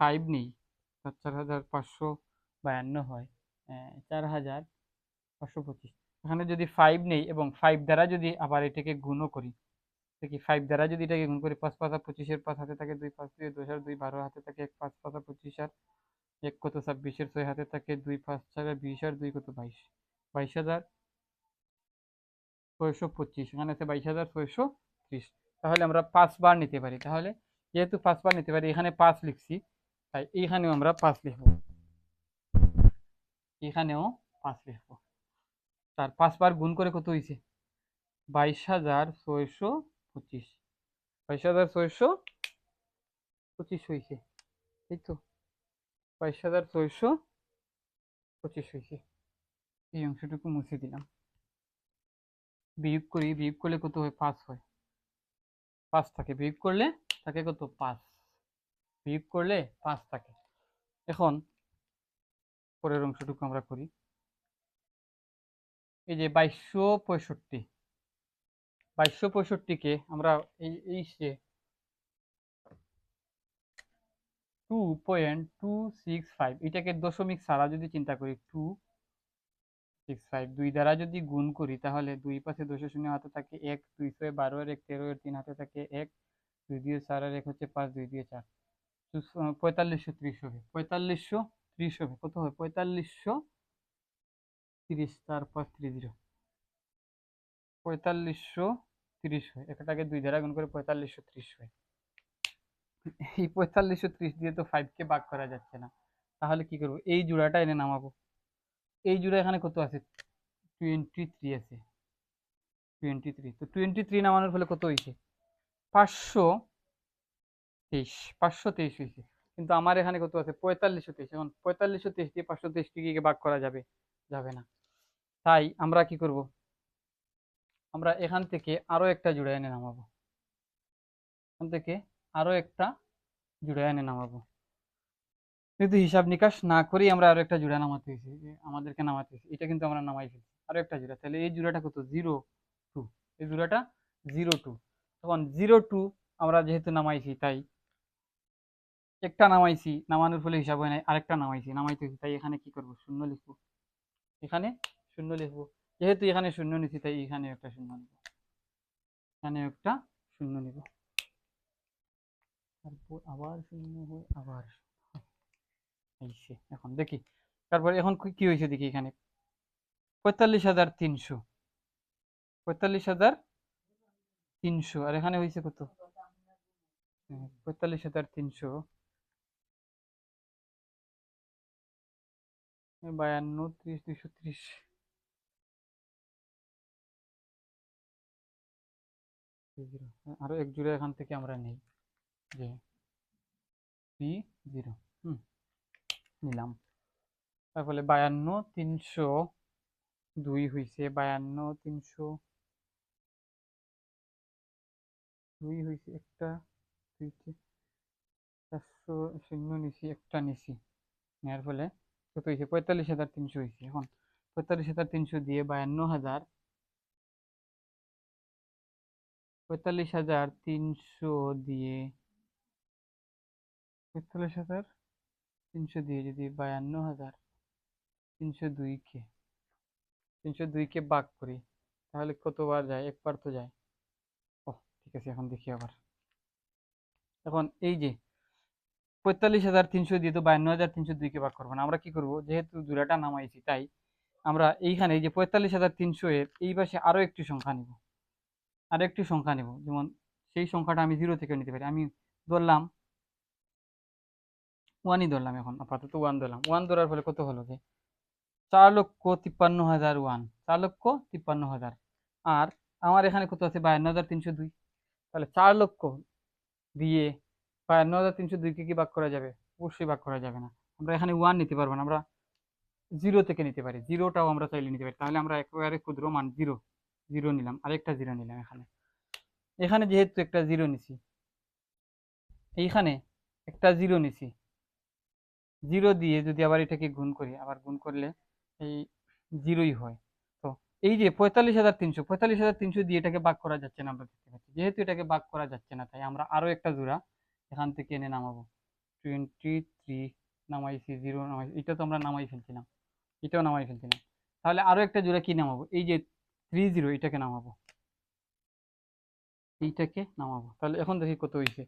5 নেই, 4,552 হয়, 4,525। এখানে যদি 5 নেই এবং 5 দ্বারা যদি আবার এটাকে গুণও করি, দেখি 5 দ্বারা যদি এটাকে গুণ করি, 5 5 25, 5 হাতে থাকে 2, 5 2 10 আর 2 12 হাতে থাকে 1, 5 5 25 আর 1 কত, 26, 6 হাতে থাকে 2, 5 4 20 আর 2 কত, 22, 22,625। এখানে আছে 22,630। তাহলে আমরা 5 বার নিতে পারি, তাহলে যেহেতু 5 বার নিতে পারি, এখানে 5 লিখছি, তাই এইখানেও আমরা 5 লিখবো, এখানেও 5 লিখবো। তার 5 বার গুণ করে কত হয়েছে, 22,625, 22,625 হয়েছে, এই তো 22,625 হয়েছে। এই অংশটুকু মুছে দিলাম। বিয়োগ করি, বিয়োগ করলে কত হয়, 5 হয়, 5 থাকে, বিয়োগ করলে থাকে কত, 5, বিয়োগ করলে 5 থাকে। এখন পরের অংশটুকু আমরা করি, এই যে 2265, 2265কে আমরা এই যে 2.265, এটাকে দশমিক ছাড়া যদি চিন্তা করি, 265 2 দ্বারা যদি গুণ করি, তাহলে 2 পাশে 200 শূন্য হাতে থাকে 1, 2 6 12 এর 1 13 এর 3 হাতে থাকে 1, 2 দিয়ে 4 আর 1 হচ্ছে 5, 2 দিয়ে 4, 4530 হবে, 4530 হবে, কত হয়, 4530, 4 5 30, 4530 হয়। এটাকে 2 দ্বারা গুণ করে 4530 হয়। এই 4530 দিয়ে তো 5 কে ভাগ করা যাচ্ছে না, তাহলে কি করবো, এই জোড়াটা এনে নামাবো। এই জোড়া এখানে কত আছে, 23 আছে, 23। তো 23 নামানোর ফলে কত হয়েছে, 523, 523 হয়েছে। কিন্তু আমার এখানে কত আছে, 4523। এখন 4523 দিয়ে 523 ভাগ করা যাবে, যাবে না। তাই আমরা কি করব, আমরা এখান থেকে আরো একটা জোড়া এনে নামাবো, এখান থেকে আরো একটা জোড়া এনে নামাবো। কিন্তু হিসাব নিকাশ না করেই আমরা আরো একটা জোড়া নামাতে হয়েছে, আমাদেরকে নামাতে হয়েছে, এটা কিন্তু আমরা নামাই ফেলছি, আরো একটা জোড়া। তাহলে এই জোড়াটা কত, 02, এই জোড়াটা 02। তখন 02 আমরা যেহেতু নামাইছি, তাই একটা নামাইছি, নামানোর ফলে হিসাব হয় নাই, আরেকটা নামাইছি, নামাইতে হয়েছে, তাই এখানে কি করব, শূন্য লিখবো, এখানে শূন্য লিখবো। যেহেতু এখানে শূন্য নিছি, তাই এখানে একটা শূন্য নিব, এখানে একটা শূন্য নিব, তারপর আবার শূন্য হয়, আবার আইছে। এখন দেখি, তারপর এখন কি হয়েছে দেখি, এখানে 45,300, 45,300, আর এখানে হয়েছে কত, 45,300, 52, 30, 230। আরো এক জোড়া এখান থেকে আমরা নেই, যে 30। নিলাম। তারপরে 52, 302 হয়েছে, 52, 302 হয়েছে একটা, দুইটা, 400 শূন্য নিছি, একটা নিছি, নেওয়ার ফলে কত হয়েছে? 45,300 হয়েছে। এখন 45,300 দিয়ে 52,000, 45,300 দিয়ে, 45,300 দিয়ে যদি 52,302 কে 302 কে ভাগ করি, তাহলে কতবার যায়? একবার তো যায়। ও ঠিক আছে, এখন দেখি আবার। এখন এই যে 45,300 দিয়ে তো 52,302 কে ভাগ করবো না, আমরা কি করব? যেহেতু জোড়াটা নামাইছি, তাই আমরা এইখানে এই যে 45,300 এর এই পাশে আরো একটি সংখ্যা নিব, আরো একটি সংখ্যা নিব। যেমন সেই সংখ্যাটা আমি 0 থেকে নিতে পারি। আমি ধরলাম 1ই ধরলাম, এখন আপাতত 1 ধরলাম। 1 ধরার ফলে কত হলো? যে 4,53,000 1, 4,53,000। আর আমার এখানে কত আছে? 52,302। তাহলে 4 লক্ষ দিয়ে 52,302 কে কি ভাগ করা যাবে? অবশ্যই ভাগ করা যাবে না। আমরা এখানে 1 নিতে পারবো না, আমরা 0 থেকে নিতে পারি। 0টাও আমরা চাইলে নিতে পারি। তাহলে আমরা একেবারে ক্ষুদ্র মান 0, 0 নিলাম, আরেকটা 0 নিলাম। এখানে এখানে যেহেতু একটা 0 নিছি, এইখানে একটা 0 নিছি, 0 দিয়ে যদি আবার এটাকে গুণ করি, আবার গুণ করলে এই 0ই হয়। তো এই যে 45,300 দিয়ে এটাকে ভাগ করা যাচ্ছে না, আমরা দেখতে পাচ্ছি। যেহেতু এটাকে ভাগ করা যাচ্ছে না, তাই আমরা আরো একটা জোড়া এখান থেকে এনে নামাবো। 23 নামাইছি, 0 নামাইছি, এটা তো আমরা নামাই ফেলছিলাম, এটাও নামাই ফেলছিলাম। তাহলে আরো একটা জোড়া কি নামাবো? এই যে 30, এটাকে নামাবো, এইটাকে নামাবো। তাহলে এখন দেখি কত হয়েছে।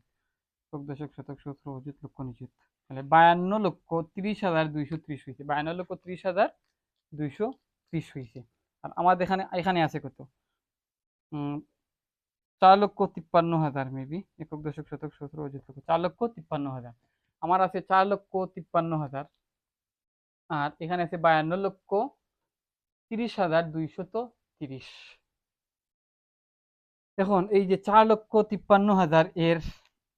দশক, শতক, সহস্র, অযুত, লক্ষ, নিযুত। তাহলে 52,30,230 হয়েছে। 52,30,230 হয়েছে। আর আমাদের এখানে এখানে আছে কত? 4,53,000 মেবি। একক, দশক, শতক, সহস্র, অযুত, লক্ষ, 4,53,000। আমার আছে 4,53,000। আর এখানে আছে 52,30,230। এখন এই যে 4,53,000 এর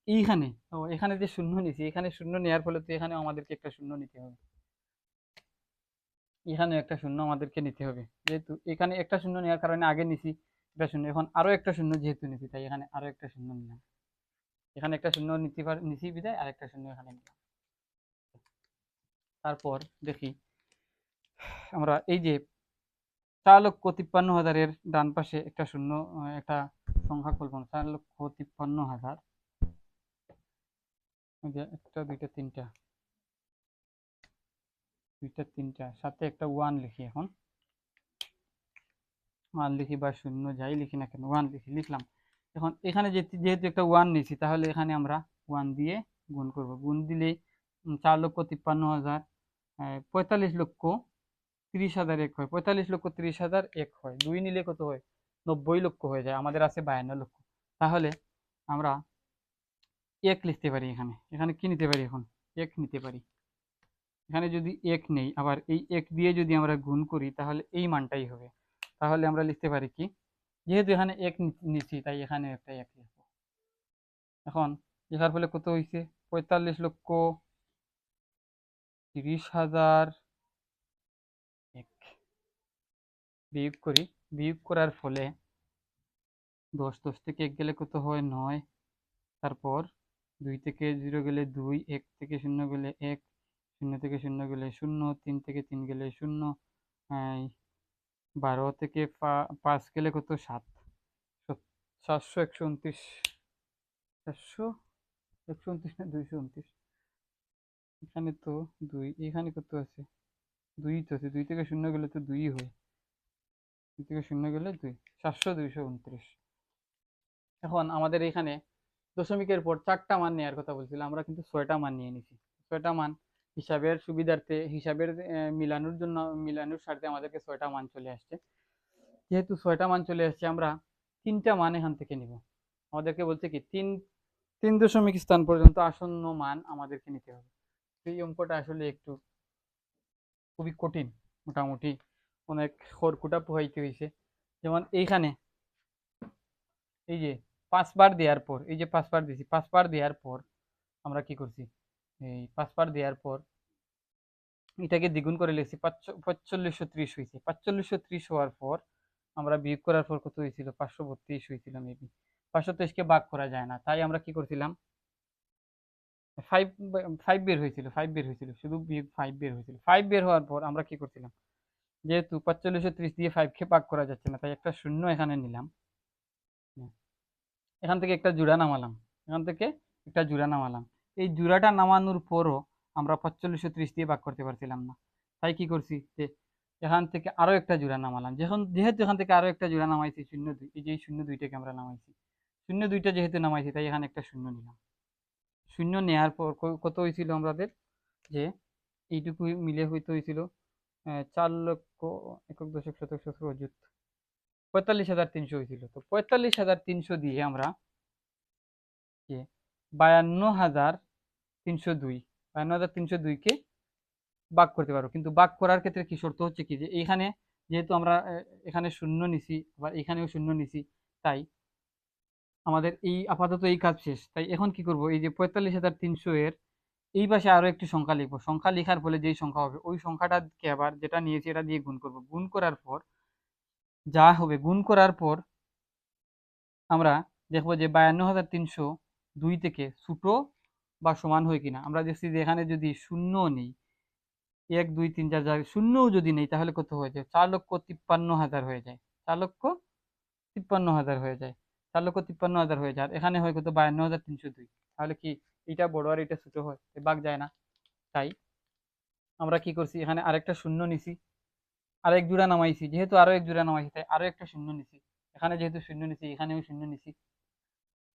এইখানে, এখানে যে শূন্য নিছি, এখানে শূন্য নেওয়ার ফলে তো এখানে আমাদেরকে একটা শূন্য নিতে হবে, এখানে একটা শূন্য আমাদেরকে নিতে হবে। যেহেতু এখানে একটা শূন্য নেওয়ার কারণে আগে নিছি একটা শূন্য, এখন আরো একটা শূন্য যেহেতু নিছি, তাই এখানে আরো একটা শূন্য নিলাম। এখানে একটা শূন্য নিছি বিদায় আর একটা শূন্য এখানে নিলাম। তারপর দেখি আমরা এই যে 4,53,000 ডান পাশে একটা শূন্য, একটা সংখ্যা কল্পনা, 4,53,000, একটা, দুইটা, তিনটা, সাথে একটা 1 লিখি। এখন 1 লিখি বা শূন্য যাই লিখি না কেন, 1 লিখলাম। এখন এখানে যেহেতু একটা 1 নিয়েছি, তাহলে এখানে আমরা 1 দিয়ে গুণ করব। গুণ দিলে 4,53,000, 45,30,000 এক হয়, 45,30,000 এক হয়। 2 নিলে কত হয়? 90 লক্ষ হয়ে যায়। আমাদের আছে 52 লক্ষ। তাহলে আমরা 1 লিখতে পারি। এখানে এখানে কি নিতে পারি? এখন 1 নিতে পারি। এখানে যদি 1 নেই, আবার এই 1 দিয়ে যদি আমরা গুণ করি, তাহলে এই মানটাই হবে। তাহলে আমরা লিখতে পারি কি? যেহেতু এখানে 1 নিচ্ছি, তাই এখানে একটা 1 লিখবো। এখন লেখার ফলে কত হয়েছে? 45,30,000 1 বিয়োগ করি। বিয়োগ করার ফলে 10, 10 থেকে 1 গেলে কত হয়? 9। তারপর 2 থেকে 0 গেলে 2, 1 থেকে 0 গেলে 1, 0 থেকে 0 গেলে 0, 3 থেকে 3 গেলে 0, 12 থেকে 5 গেলে কত? 7। 700, 129, 400, 129 না 229? এখানে তো 2, এখানে কত আছে? 2 তো আছে, 2 থেকে 0 গেলে তো 2 হয়, 2 থেকে 0 গেলে 2, 700, 229। এখন আমাদের এখানে দশমিকের পর 4টা মান নেওয়ার কথা বলছিলাম, আমরা কিন্তু 6টা মান নিয়ে নিছি। 6টা মান হিসাবের সুবিধার্থে, হিসাবের মিলানোর জন্য, মিলানোর স্বার্থে আমাদেরকে 6টা মান চলে আসছে। যেহেতু 6টা মান চলে আসছে, আমরা 3টা মান এখান থেকে নিব। আমাদেরকে বলছে কি 3 দশমিক স্থান পর্যন্ত আসন্ন মান আমাদেরকে নিতে হবে। এই অঙ্কটা আসলে একটু খুবই কঠিন, মোটামুটি অনেক খড়কুটা পোহাইতে হয়েছে। যেমন এইখানে এই যে 5 বার দেওয়ার পর, এই যে 5 বার দিছি, 5 বার দেওয়ার পর আমরা কি করছি, এই 5 বার দেওয়ার পর এটাকে দ্বিগুণ করে লিখছি, 4530 হয়েছে। 4530 হওয়ার পর আমরা বিয়োগ করার পর কত হয়েছিল, 532 হয়েছিল মেবি। 523কে ভাগ করা যায় না, তাই আমরা কি করছিলাম, 5 5 বের হয়েছিল, 5 বের হয়েছিল, শুধু বিয়োগ 5 বের হয়েছিল। 5 বের হওয়ার পর আমরা কি করছিলাম, যেহেতু 4530 দিয়ে 5কে ভাগ করা যাচ্ছে না, তাই একটা শূন্য এখানে নিলাম। এখান থেকে একটা জোড়া নামালাম, এখান থেকে একটা জোড়া নামালাম। এই জোড়াটা নামানোর পরও আমরা 4530 দিয়ে ভাগ করতে পারছিলাম না, তাই কি করছি, যে এখান থেকে আরো একটা জোড়া নামালাম। যেহেতু এখান থেকে আরো একটা জোড়া নামাইছি, 02, এই যে 02টাকে আমরা নামাইছি, 02টা যেহেতু নামাইছি, তাই এখানে একটা শূন্য নিলাম। শূন্য নেওয়ার পর কত হয়েছিল আমাদের, যে এইটুকু মিলে হইতে হয়েছিল 4 লক্ষ একক দশক শতক সহস্র অযুত 45,300 হয়েছিল। তো 45,300 দিয়ে আমরা 52,302, 52,302কে ভাগ করতে পারবো। কিন্তু ভাগ করার ক্ষেত্রে কি শর্ত হচ্ছে কি, যে এইখানে যেহেতু আমরা এখানে শূন্য নিছি, আবার এখানেও শূন্য নিছি, তাই আমাদের এই আপাতত এই কাজ শেষ। তাই এখন কি করব, এই যে 45,300 এর এই পাশে আরো একটি সংখ্যা লিখবো। সংখ্যা লেখার ফলে যেই সংখ্যা হবে, ওই সংখ্যাটাকে আবার যেটা নিয়েছি এটা দিয়ে গুণ করব। গুণ করার পর যা হবে, গুণ করার পর আমরা দেখবো যে 52,302 থেকে ছোট বা সমান হয় কিনা। আমরা দেখছি যে এখানে যদি শূন্য নেই, 1 2 3 4 জায়গায় শূন্যও যদি নেই, তাহলে কত হয়ে যায়, 4,53,000 হয়ে যায়। 4,53,000 হয়ে যায়, 4,53,000 হয়ে যায়। আর এখানে হয় কত, 52,302। তাহলে কি এটা বড় আর এটা ছোট হয়, ভাগ যায় না। তাই আমরা কি করছি, এখানে আরেকটা শূন্য নিছি, আরেক জোড়া নামাইছি, যেহেতু আরো এক জোড়া নামাইছি, তাই আরো একটা শূন্য নিছি। এখানে যেহেতু শূন্য নিছি, এখানেও শূন্য নিছি।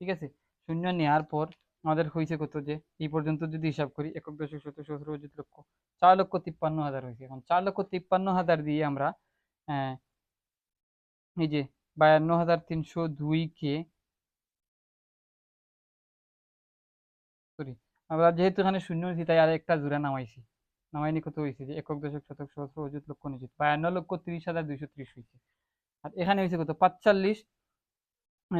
ঠিক আছে, শূন্য নেওয়ার পর আমাদের হয়েছে কত, যে এই পর্যন্ত যদি হিসাব করি, একক দশক শত সহস্র অযুত লক্ষ, 4,53,000 হয়েছে। এখন 4,53,000 দিয়ে আমরা এই যে 52,302কে, সরি, আমরা যেহেতু এখানে শূন্য নিয়েছি, তাই আর একটা জোড়া নামাইছি। নামাইনি কত হয়েছে, যে একক দশক শতক সহস্র অযুত লক্ষ নিযুত 52,30,230 হয়েছে। আর এখানে হয়েছে কত, 45,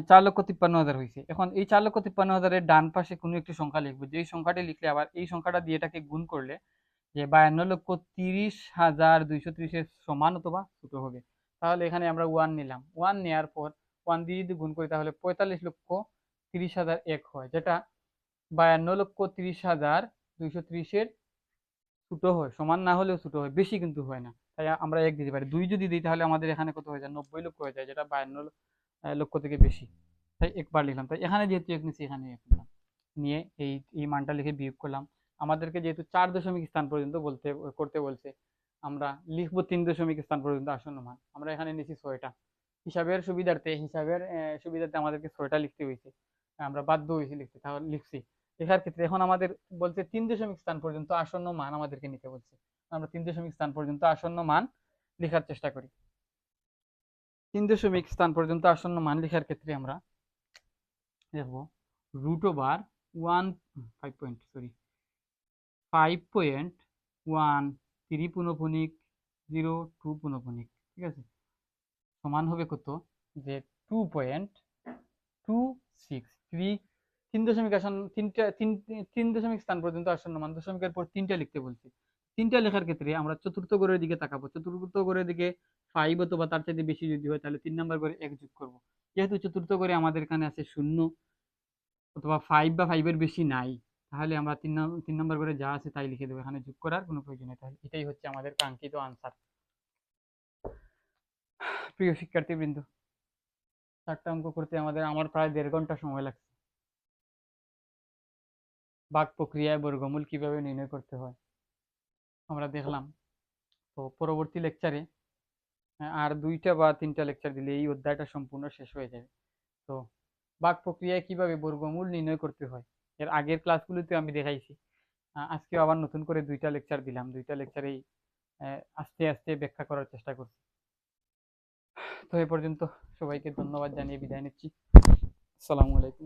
4,53,000 হয়েছে। এখন এই 4,53,000-এর ডান পাশে কোনো একটি সংখ্যা লিখবো, যেই সংখ্যাটি লিখলে আবার এই সংখ্যাটা দিয়ে এটাকে গুণ করলে যে 52,30,230-এর সমান অথবা ছোট হবে। তাহলে এখানে আমরা 1 নিলাম, 1 নেওয়ার পর 1 দিয়ে যদি গুণ করি, তাহলে 45,30,001 হয়, যেটা 52,30,230-এর ছোট হয়। সমান না হলেও ছোট হয়, বেশি কিন্তু হয় না। তাই আমরা 1 দিতে পারি। 2 যদি দিই, তাহলে আমাদের এখানে কত হয়ে যায়, 90 লক্ষ হয়ে যায়, যেটা 52 লক্ষ থেকে বেশি। তাই একবার লিখলাম। তাই এখানে যেহেতু 1 নিচ্ছি, এখানে 1 নিলাম, নিয়ে এই মানটা লিখে বিয়োগ করলাম। আমাদেরকে যেহেতু 4 দশমিক স্থান পর্যন্ত করতে বলছে, আমরা লিখবো 3 দশমিক স্থান পর্যন্ত আসন্ন মান। আমরা এখানে নিচ্ছি 6টা। হিসাবের সুবিধার্থে আমাদেরকে 6টা লিখতে হয়েছে, আমরা বাধ্য হয়েছি লিখতে, তাহলে লিখছি। লেখার ক্ষেত্রে এখন আমাদের বলছে 3 দশমিক স্থান পর্যন্ত আসন্ন মান আমাদেরকে নিতে বলছে। আমরা 3 দশমিক স্থান পর্যন্ত আসন্ন মান লেখার চেষ্টা করি। 3 দশমিক স্থান পর্যন্ত আসন্ন মান লেখার ক্ষেত্রে আমরা দেখবো √5.13 পুনঃপুনিক 02 পুনঃপুনিক, ঠিক আছে, সমান হবে কত, যে 2.26 3 দশমিক আসন্ন, তিন দশমিক স্থান পর্যন্ত আসন্ন মান, দশমিকের পর 3টা লিখতে বলছি। 3টা লেখার ক্ষেত্রে আমরা চতুর্থ ঘরের দিকে তাকাবো। চতুর্থ ঘরের দিকে 5 অথবা তার চাইতে বেশি যদি হয়, তাহলে 3 নাম্বার ঘরে 1 যোগ করবো। যেহেতু চতুর্থ ঘরে আমাদের এখানে আছে 0 অথবা 5 বা 5-এর বেশি নাই, তাহলে আমরা 3 নাম্বার ঘরে যা আছে তাই লিখে দেবো, এখানে যোগ করার কোনো প্রয়োজন নেই। তাহলে এটাই হচ্ছে আমাদের কাঙ্ক্ষিত আনসার। প্রিয় শিক্ষার্থীবৃন্দ, 4টা অঙ্ক করতে আমার প্রায় 1.5 ঘন্টা সময় লাগছে। ভাগ প্রক্রিয়ায় বর্গমূল কিভাবে নির্ণয় করতে হয় আমরা দেখলাম। তো পরবর্তী লেকচারে আর 2টা বা 3টা লেকচার দিলে এই অধ্যায়টা সম্পূর্ণ শেষ হয়ে যাবে। তো ভাগ প্রক্রিয়ায় কিভাবে বর্গমূল নির্ণয় করতে হয় এর আগের ক্লাসগুলোতে আমি দেখাইছি। আজকে আবার নতুন করে 2টা লেকচার দিলাম। 2টা লেকচারেই আস্তে আস্তে ব্যাখ্যা করার চেষ্টা করছি। তো এ পর্যন্ত সবাইকে ধন্যবাদ জানিয়ে বিদায় নিচ্ছি। আসসালামু আলাইকুম।